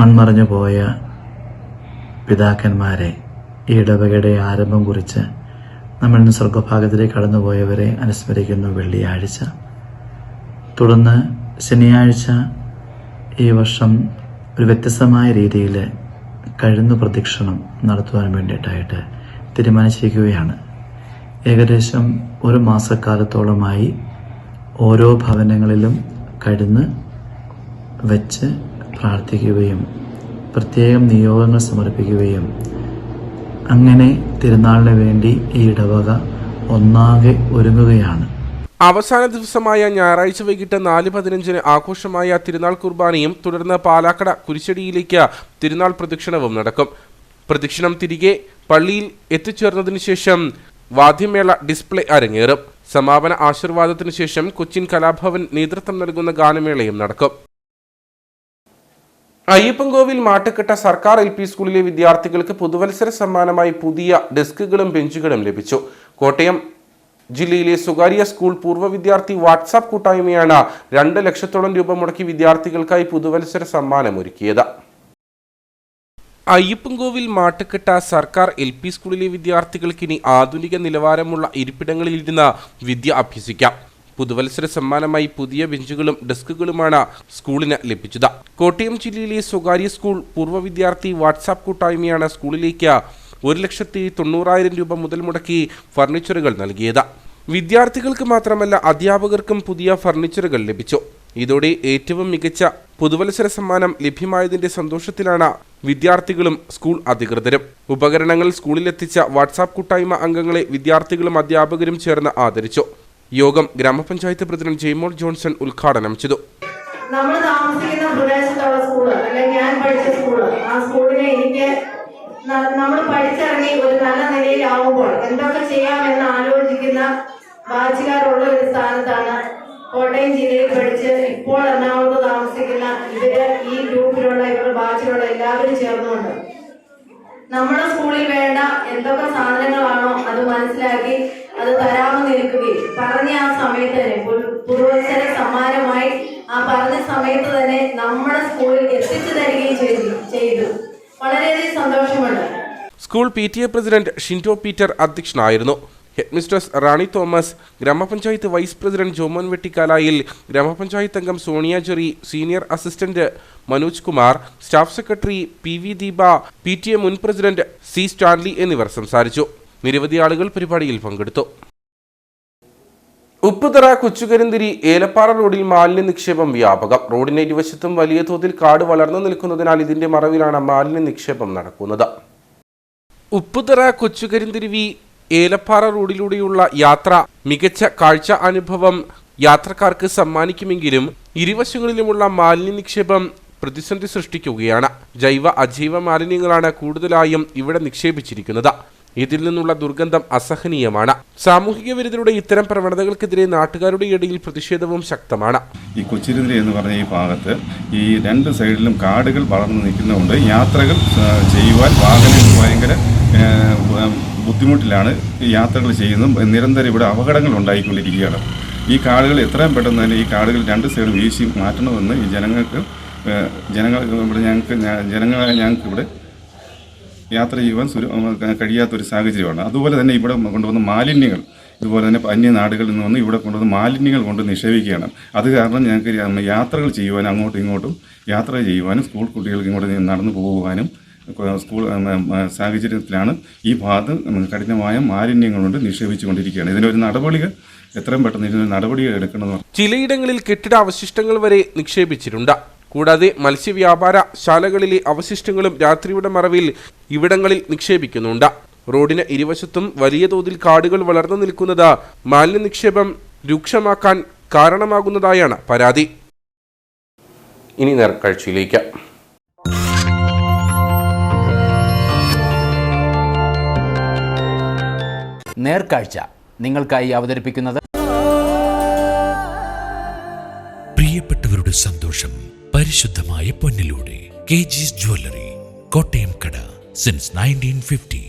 മൺമറഞ്ഞു പോയ പിതാക്കന്മാരെ, ഈ ഇടവകയുടെ ആരംഭം കുറിച്ച് നമ്മൾ ഇന്ന് സ്വർഗഭാഗത്തിലേക്ക് കടന്നുപോയവരെ അനുസ്മരിക്കുന്നു വെള്ളിയാഴ്ച. തുടർന്ന് ശനിയാഴ്ച ഈ വർഷം ഒരു വ്യത്യസ്തമായ രീതിയിൽ കഴുന്നു പ്രദക്ഷിണം നടത്തുവാൻ വേണ്ടിയിട്ടായിട്ട് തീരുമാനിച്ചിരിക്കുകയാണ്. ഏകദേശം 1 മാസക്കാലത്തോളമായി ഓരോ ഭവനങ്ങളിലും കഴുന്ന് വെച്ച് പ്രാർത്ഥിക്കുകയും പ്രത്യേകം നിയോഗങ്ങൾ സമർപ്പിക്കുകയും അങ്ങനെ തിരുനാളിന് വേണ്ടി ഈ ഇടവക ഒന്നാകെ ഒരുങ്ങുകയാണ്. അവസാന ദിവസമായ ഞായറാഴ്ച വൈകിട്ട് 4:15 ആഘോഷമായ തിരുനാൾ കുർബാനയും തുടർന്ന് പാലാക്കട കുരിശടിയിലേക്ക് തിരുനാൾ പ്രദക്ഷിണവും നടക്കും. പ്രദക്ഷിണം തിരികെ പള്ളിയിൽ എത്തിച്ചേർന്നതിനു ശേഷം വാദ്യമേള ഡിസ്പ്ലേ അരങ്ങേറും. സമാപന ആശീർവാദത്തിനു ശേഷം കൊച്ചിൻ കലാഭവൻ നേതൃത്വം നൽകുന്ന ഗാനമേളയും നടക്കും. അയ്യപ്പൻകോവിൽ മാട്ടുകെട്ട സർക്കാർ LP സ്കൂളിലെ വിദ്യാർത്ഥികൾക്ക് പുതുവത്സര സമ്മാനമായി പുതിയ ഡെസ്കുകളും ബെഞ്ചുകളും ലഭിച്ചു. കോട്ടയം ജില്ലയിലെ സ്വകാര്യ സ്കൂൾ പൂർവ്വ വിദ്യാർത്ഥി വാട്സാപ്പ് കൂട്ടായ്മയാണ് 2 ലക്ഷത്തോളം രൂപ മുടക്കി വിദ്യാർത്ഥികൾക്കായി പുതുവത്സര സമ്മാനം ഒരുക്കിയത്. അയ്യപ്പൻകോവിൽ മാട്ടുകെട്ട സർക്കാർ LP സ്കൂളിലെ വിദ്യാർത്ഥികൾക്കിനി ആധുനിക നിലവാരമുള്ള ഇരിപ്പിടങ്ങളിൽ ഇരുന്ന് വിദ്യ അഭ്യസിക്കാം. പുതുവത്സര സമ്മാനമായി പുതിയ ബെഞ്ചുകളും ഡെസ്കുകളുമാണ് സ്കൂളിന് ലഭിച്ചത്. കോട്ടയം ജില്ലയിലെ സ്വകാര്യ സ്കൂൾ പൂർവ്വ വിദ്യാർത്ഥി വാട്സാപ്പ് കൂട്ടായ്മയാണ് സ്കൂളിലേക്ക് 1,90,000 രൂപ മുതൽ മുടക്കി ഫർണിച്ചറുകൾ നൽകിയത്. വിദ്യാർത്ഥികൾക്ക് മാത്രമല്ല അധ്യാപകർക്കും പുതിയ ഫർണിച്ചറുകൾ ലഭിച്ചു. ഇതോടെ ഏറ്റവും മികച്ച പുതുവത്സര സമ്മാനം ലഭ്യമായതിന്റെ സന്തോഷത്തിലാണ് വിദ്യാർത്ഥികളും സ്കൂൾ അധികൃതരും. ഉപകരണങ്ങൾ സ്കൂളിലെത്തിച്ച വാട്സാപ്പ് കൂട്ടായ്മ അംഗങ്ങളെ വിദ്യാർത്ഥികളും അധ്യാപകരും ചേർന്ന് ആദരിച്ചു. യോഗം ഗ്രാമപഞ്ചായത്ത് പ്രസിഡന്റ് ജെയ്മോൾ ജോൺസൺ ഉദ്ഘാടനം ചെയ്തു. നമ്മൾ താമസിക്കുന്ന പ്രദേശത്തുള്ള സ്കൂള് അല്ലെങ്കിൽ ഞാൻ പഠിച്ച സ്കൂള്, ആ സ്കൂളിനെ എനിക്ക് നമ്മൾ പഠിച്ചിറങ്ങി ഒരു നല്ല നിലയിലാവുമ്പോൾ എന്തൊക്കെ ചെയ്യാമെന്ന് ആലോചിക്കുന്ന ബാച്ചുകാരുള്ള ഒരു സ്ഥാനത്താണ് കോട്ടയം ജില്ലയിൽ പഠിച്ച് ഇപ്പോൾ എറണാകുളത്ത് താമസിക്കുന്ന ഇവര്, ഈ ഗ്രൂപ്പിലുള്ള ഇവരുടെ ബാച്ചിലുള്ള എല്ലാവരും ചേർന്നുകൊണ്ട് നമ്മുടെ സ്കൂളിൽ വേണ്ട എന്തൊക്കെ സാധനങ്ങളാണോ അത് മനസ്സിലാക്കി അത് തരാമെന്ന് നിൽക്കുകയും പറഞ്ഞ ആ സമയത്ത് തന്നെ പുതുവത്സര സമ്മാനമായി ആ പറഞ്ഞ സമയത്ത് തന്നെ നമ്മുടെ സ്കൂളിൽ എത്തിച്ചു തരികയും ചെയ്തു. വളരെയധികം സന്തോഷമുണ്ട്. School PTA president Shinto Peter അധ്യക്ഷനായിരുന്നു. ഹെഡ്മിസ്ട്രസ് റാണി തോമസ്, ഗ്രാമപഞ്ചായത്ത് വൈസ് പ്രസിഡന്റ് ജോമോൻ വെട്ടിക്കാലായിൽ, ഗ്രാമപഞ്ചായത്ത് അംഗം Sonia Jerry, senior assistant Manoj Kumar, staff secretary PV Deepa, PTA മുൻ പ്രസിഡന്റ് C സ്റ്റാൻലി എന്നിവർ സംസാരിച്ചു. നിരവധി ആളുകൾ പരിപാടിയിൽ പങ്കെടുത്തു. ഉപ്പുതറ കൊച്ചുകരിന്തിരി ഏലപ്പാറ റോഡിൽ മാലിന്യ നിക്ഷേപം വ്യാപകം. റോഡിന്റെ ഇരുവശത്തും വലിയ തോതിൽ കാട് വളർന്നു നിൽക്കുന്നതിനാൽ ഇതിന്റെ മറവിലാണ് മാലിന്യ നിക്ഷേപം നടക്കുന്നത്. ഉപ്പുതറ കൊച്ചുകരിന്തിരി ഏലപ്പാറ റോഡിലൂടെയുള്ള യാത്ര മികച്ച കാഴ്ച അനുഭവം യാത്രക്കാർക്ക് സമ്മാനിക്കുമെങ്കിലും ഇരുവശങ്ങളിലുമുള്ള മാലിന്യ നിക്ഷേപം പ്രതിസന്ധി സൃഷ്ടിക്കുകയാണ്. ജൈവ അജൈവ മാലിന്യങ്ങളാണ് കൂടുതലായും ഇവിടെ നിക്ഷേപിച്ചിരിക്കുന്നത്. ഇതിൽ നിന്നുള്ള ദുർഗന്ധം അസഹനീയമാണ്. സാമൂഹിക വിരുദ്ധരുടെ ഇത്തരം പ്രവണതകൾക്കെതിരെ നാട്ടുകാരുടെ ഇടയിൽ പ്രതിഷേധവും ശക്തമാണ്. ഈ കൊച്ചുകരിന്തിരി എന്ന് പറഞ്ഞ ഈ ഭാഗത്ത് ഈ രണ്ട് സൈഡിലും കാടുകൾ വളർന്നു നിൽക്കുന്നതുകൊണ്ട് യാത്രകൾ ചെയ്യുവാൻ വാഹനങ്ങൾ ഭയങ്കര ബുദ്ധിമുട്ടിലാണ് യാത്രകൾ ചെയ്യുന്നതും. നിരന്തരം ഇവിടെ അപകടങ്ങൾ ഉണ്ടായിക്കൊണ്ടിരിക്കുകയാണ്. ഈ കാടുകൾ എത്രയും പെട്ടെന്ന് തന്നെ ഈ കാടുകൾ രണ്ട് സൈഡും വീശി മാറ്റണമെന്ന് ഈ ജനങ്ങൾക്ക് ഇവിടെ ഞങ്ങൾക്ക് ഇവിടെ യാത്ര ചെയ്യുവാൻ കഴിയാത്തൊരു സാഹചര്യമാണ്. അതുപോലെ തന്നെ ഇവിടെ കൊണ്ടുവന്ന മാലിന്യങ്ങൾ, ഇതുപോലെ തന്നെ അന്യ നാടുകളിൽ നിന്ന് വന്ന് ഇവിടെ കൊണ്ടുവന്ന് മാലിന്യങ്ങൾ കൊണ്ട് നിക്ഷേപിക്കുകയാണ്. അത് കാരണം ഞങ്ങൾക്ക് യാത്രകൾ ചെയ്യുവാനും അങ്ങോട്ടും ഇങ്ങോട്ടും യാത്ര ചെയ്യുവാനും സ്കൂൾ കുട്ടികൾക്ക് ഇങ്ങോട്ട് നടന്നു പോകുവാനും സ്കൂൾ സാഹചര്യത്തിലാണ് ഈ ഭാഗത്ത് കഠിനമായ മാലിന്യങ്ങൾ കൊണ്ട് നിക്ഷേപിച്ചുകൊണ്ടിരിക്കുകയാണ്. ഇതിനൊരു നടപടികൾ എത്രയും പെട്ടെന്ന് ഇതിനൊരു നടപടി എടുക്കണമെന്ന്. ചിലയിടങ്ങളിൽ കെട്ടിട അവശിഷ്ടങ്ങൾ വരെ നിക്ഷേപിച്ചിട്ടുണ്ട്. കൂടാതെ മത്സ്യവ്യാപാര ശാലകളിലെ അവശിഷ്ടങ്ങളും രാത്രിയുടെ മറവിൽ ഇവിടങ്ങളിൽ നിക്ഷേപിക്കുന്നുണ്ട്. റോഡിന് ഇരുവശത്തും വലിയ തോതിൽ കാടുകൾ വളർന്നു നിൽക്കുന്നത് മാലിന്യ നിക്ഷേപം രൂക്ഷമാക്കാൻ കാരണമാകുന്നതായാണ് പരാതി. ഇനി നേർക്കാഴ്ചയിലേക്ക്. നേർക്കാഴ്ച നിങ്ങൾക്കായി അവതരിപ്പിക്കുന്നത് പ്രിയപ്പെട്ടവരുടെ സന്തോഷം പരിശുദ്ധമായ പൊന്നിലൂടെ കെജിസ് ജ്വല്ലറി, കോട്ടയം കട, സിൻസ് 1950.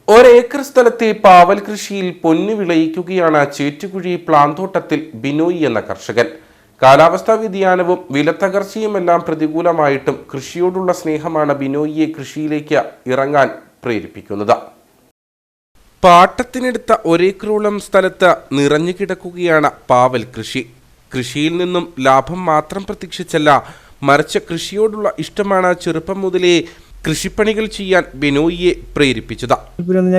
ഒരേക്കർ സ്ഥലത്തെ പാവൽ കൃഷിയിൽ പൊന്നു വിളയിക്കുകയാണ് ചേറ്റുകുഴി പ്ലാന്തോട്ടത്തിൽ ബിനോയ് എന്ന കർഷകൻ. കാലാവസ്ഥാ വ്യതിയാനവും വിലത്തകർച്ചയുമെല്ലാം പ്രതികൂലമായിട്ടും കൃഷിയോടുള്ള സ്നേഹമാണ് ബിനോയിയെ കൃഷിയിലേക്ക് ഇറങ്ങാൻ പ്രേരിപ്പിക്കുന്നത്. പാട്ടത്തിനെടുത്ത ഒരേക്കറോളം സ്ഥലത്ത് നിറഞ്ഞു കിടക്കുകയാണ് പാവൽ കൃഷി. കൃഷിയിൽ നിന്നും ലാഭം മാത്രം പ്രതീക്ഷിച്ചല്ല, മറിച്ച് കൃഷിയോടുള്ള ഇഷ്ടമാണ് ചെറുപ്പം മുതലേ കൃഷിപ്പണികൾ ചെയ്യാൻ ബിനോയിയെ പ്രേരിപ്പിച്ചത്.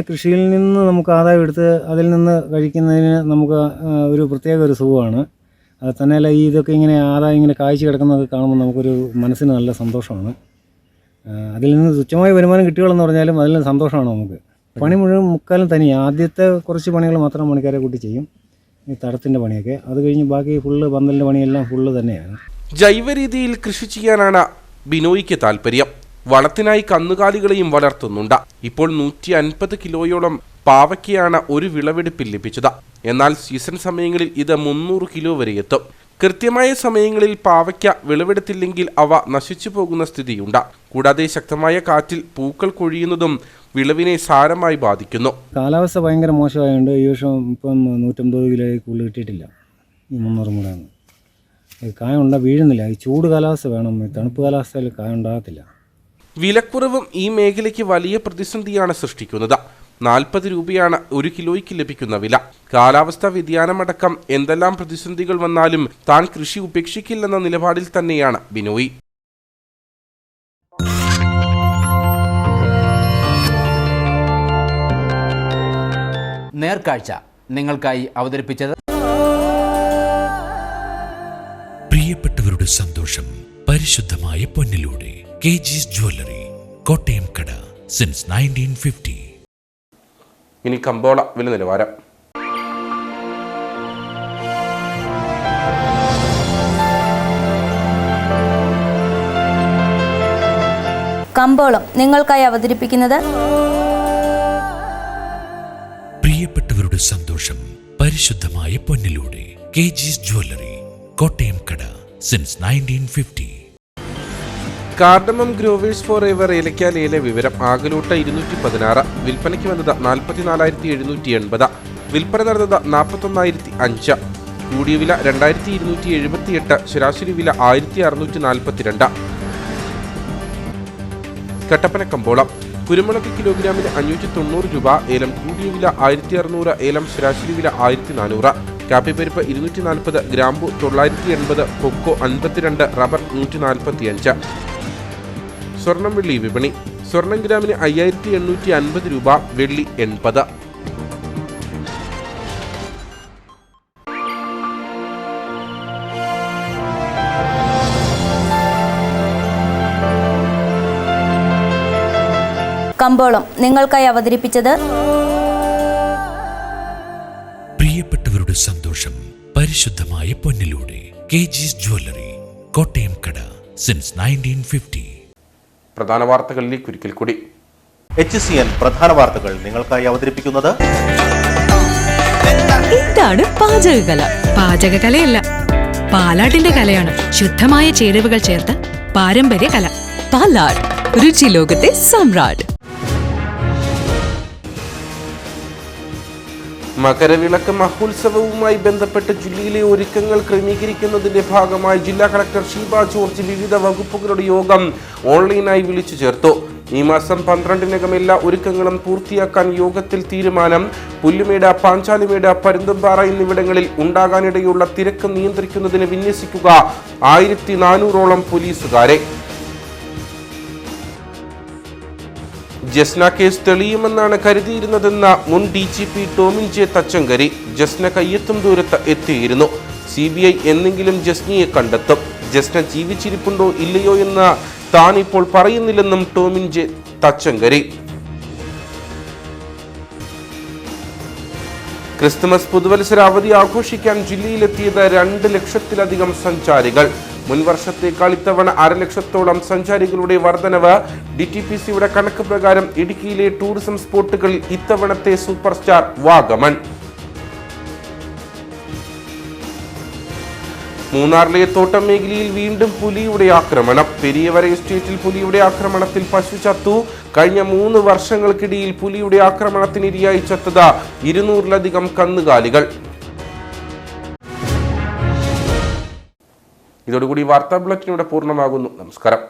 കൃഷിയിൽ നിന്ന് നമുക്ക് ആദായം എടുത്ത് അതിൽ നിന്ന് കഴിക്കുന്നതിന് നമുക്ക് ഒരു പ്രത്യേക ഒരു സുഖമാണ്. അത് തന്നെയല്ല, ഈ ഇതൊക്കെ ഇങ്ങനെ ആദായം ഇങ്ങനെ കായ്ച്ചു കിടക്കുന്നതൊക്കെ കാണുമ്പോൾ നമുക്കൊരു മനസ്സിന് നല്ല സന്തോഷമാണ്. അതിൽ നിന്ന് തുച്ഛമായ വരുമാനം കിട്ടുകയെന്ന് പറഞ്ഞാലും അതിൽ നിന്ന് സന്തോഷമാണ് നമുക്ക്. പണി മുഴുവൻ മുക്കാലും തനിയാണ്. ആദ്യത്തെ കുറച്ച് പണികൾ മാത്രം പണിക്കാരെ കൂട്ടി ചെയ്യും, ഈ തടത്തിൻ്റെ പണിയൊക്കെ. അത് കഴിഞ്ഞ് ബാക്കി ഫുള്ള് പന്തലിൻ്റെ പണിയെല്ലാം ഫുള്ള് തന്നെയാണ്. ജൈവ രീതിയിൽ കൃഷി ചെയ്യാനാണ് ബിനോയിക്ക് താല്പര്യം. വളത്തിനായി കന്നുകാലികളെയും വളർത്തുന്നുണ്ട്. ഇപ്പോൾ 150 കിലോയോളം പാവയ്ക്കയാണ് ഒരു വിളവെടുപ്പിൽ ലഭിച്ചത്. എന്നാൽ സീസൺ സമയങ്ങളിൽ ഇത് 300 കിലോ വരെ എത്തും. കൃത്യമായ സമയങ്ങളിൽ പാവയ്ക്ക വിളവെടുത്തില്ലെങ്കിൽ അവ നശിച്ചു പോകുന്ന സ്ഥിതിയുണ്ട്. കൂടാതെ ശക്തമായ കാറ്റിൽ പൂക്കൾ കൊഴിയുന്നതും വിളവിനെ സാരമായി ബാധിക്കുന്നു. കാലാവസ്ഥ ഭയങ്കര മോശമായതുകൊണ്ട് ഈ വർഷം ഇപ്പം 150 കിലോ കൂടുതൽ കിട്ടിയിട്ടില്ല. ഈ 300 മൂടാണ്. കായ വീഴുന്നില്ല. ഈ ചൂട് കാലാവസ്ഥ വേണം, തണുപ്പ് കാലാവസ്ഥയിൽ കായ ഉണ്ടാകത്തില്ല. വിലക്കുറവും ഈ മേഖലയ്ക്ക് വലിയ പ്രതിസന്ധിയാണ് സൃഷ്ടിക്കുന്നത്. 40 രൂപയാണ് 1 കിലോയ്ക്ക് ലഭിക്കുന്ന വില. കാലാവസ്ഥാ വ്യതിയാനമടക്കം എന്തെല്ലാം പ്രതിസന്ധികൾ വന്നാലും താൻ കൃഷി ഉപേക്ഷിക്കില്ലെന്ന നിലപാടിൽ തന്നെയാണ് ബിനോയ്. നേർക്കാഴ്ച നിങ്ങൾക്കായി അവതരിപ്പിച്ചത് പ്രിയപ്പെട്ടവരുടെ സന്തോഷം പരിശുദ്ധമായ പൊന്നിലൂടെ കെജിസ് ജ്വല്ലറി, കോട്ടയം കട, സിൻസ് 1950. ഇനി കമ്പോള വില നിലവാരം. കമ്പോളം നിങ്ങൾക്കായി അവതരിപ്പിക്കുന്നത് പ്രിയപ്പെട്ടവരുടെ സന്തോഷം പരിശുദ്ധമായ പൊന്നിലൂടെ കെജിസ് ജ്വല്ലറി, കോട്ടയം കട, since 1950. Cardamom growers for ever ഏലക്ക ലേല വിവരം. ആകലൂട്ട 216, വിൽപ്പനയ്ക്ക് വന്നത് 44,780, വിൽപ്പന നടന്നത് 41,005, കൂടിയ വില 2,278, ശരാശരി വില 1,642. കട്ടപ്പന കമ്പോളം. കുരുമുളക് കിലോഗ്രാമിന് 590 രൂപ, ഏലം കൂടിയ വില 1,600, ഏലം ശരാശരി വില 1,400. കാപ്പിപ്പരിപ്പ് 240, ഗ്രാമ്പു 980, കൊക്കോ 52, റബ്ബർ 145. സ്വർണം വെള്ളി വിപണി. സ്വർണം ഗ്രാമിന് 5,850 രൂപ, വെള്ളി 80. കമ്പോളം നിങ്ങൾക്കായി അവതരിപ്പിച്ചത് പ്രിയപ്പെട്ടവരുടെ സന്തോഷം പരിശുദ്ധമായ പൊന്നിലൂടെ KG's ജ്വല്ലറി, കോട്ടയം കട, സിൻസ് 1950. പ്രധാന വാർത്തകളിലേക്ക് ഒരിക്കൽ കൂടി. HCN പ്രധാന വാർത്തകൾ നിങ്ങൾക്കായി അവതരിപ്പിക്കുന്നത് എന്താണ് പാചകകല? പാചകകലയല്ല, പാലാട്ടിന്റെ കലയാണ്. ശുദ്ധമായ ചേരുവകൾ ചേർത്ത് പാരമ്പര്യ കല. പാലാട്, രുചി ലോകത്തെ സമ്രാട്ട്. മകരവിളക്ക് മഹോത്സവവുമായി ബന്ധപ്പെട്ട് ജില്ലയിലെ ഒരുക്കങ്ങൾ ക്രമീകരിക്കുന്നതിന്റെ ഭാഗമായി ജില്ലാ കളക്ടർ ഷീബ ജോർജ് വിവിധ വകുപ്പുകളുടെ യോഗം ഓൺലൈനായി വിളിച്ചു ചേർത്തു. ഈ മാസം 12-നകം എല്ലാ ഒരുക്കങ്ങളും പൂർത്തിയാക്കാൻ യോഗത്തിൽ തീരുമാനം. പുല്ലുമേട്, പാഞ്ചാലിമേട്, പരുന്തുംപാറ എന്നിവിടങ്ങളിൽ ഉണ്ടാകാനിടയുള്ള തിരക്ക് നിയന്ത്രിക്കുന്നതിന് വിന്യസിക്കുക 1400ഓളം പോലീസുകാരെ. ജസ്ന കേസ് തെളിയുമെന്നാണ് കരുതിയിരുന്നതെന്ന മുൻ DGP ടോമിൻ ജെ തച്ചങ്കരി. ജസ്ന കയ്യെത്തും ദൂരത്ത് എത്തിയിരുന്നു. CBI എന്നെങ്കിലും ജസ്നയെ കണ്ടെത്തും. ജസ്ന ജീവിച്ചിരിപ്പുണ്ടോ ഇല്ലയോ എന്ന് താൻ ഇപ്പോൾ പറയുന്നില്ലെന്നും ടോമിൻ ജെ തച്ചങ്കരി. ക്രിസ്തുമസ് പുതുവത്സര അവധി ആഘോഷിക്കാൻ ജില്ലയിലെത്തിയത് 2 ലക്ഷത്തിലധികം സഞ്ചാരികൾ. മുൻവർഷത്തേക്കാൾ ഇത്തവണ 1.5 ലക്ഷത്തോളം സഞ്ചാരികളുടെ വർധനവ്. DTPCയുടെ കണക്ക് പ്രകാരം ഇടുക്കിയിലെ ടൂറിസം സ്പോട്ടുകളിൽ ഇത്തവണത്തെ സൂപ്പർ സ്റ്റാർ വാഗമൺ. മൂന്നാറിലെ തോട്ടം മേഖലയിൽ വീണ്ടും പുലിയുടെ ആക്രമണം. പെരിയവര എസ്റ്റേറ്റിൽ പുലിയുടെ ആക്രമണത്തിൽ പശു ചത്തു. കഴിഞ്ഞ 3 വർഷങ്ങൾക്കിടയിൽ പുലിയുടെ ആക്രമണത്തിനിരയായി ചത്തത് 200-ലധികം കന്നുകാലികൾ. ഇതോടുകൂടി വാർത്താ ബുള്ളറ്റിൻ ഇവിടെ പൂർണ്ണമാകുന്നു. നമസ്കാരം.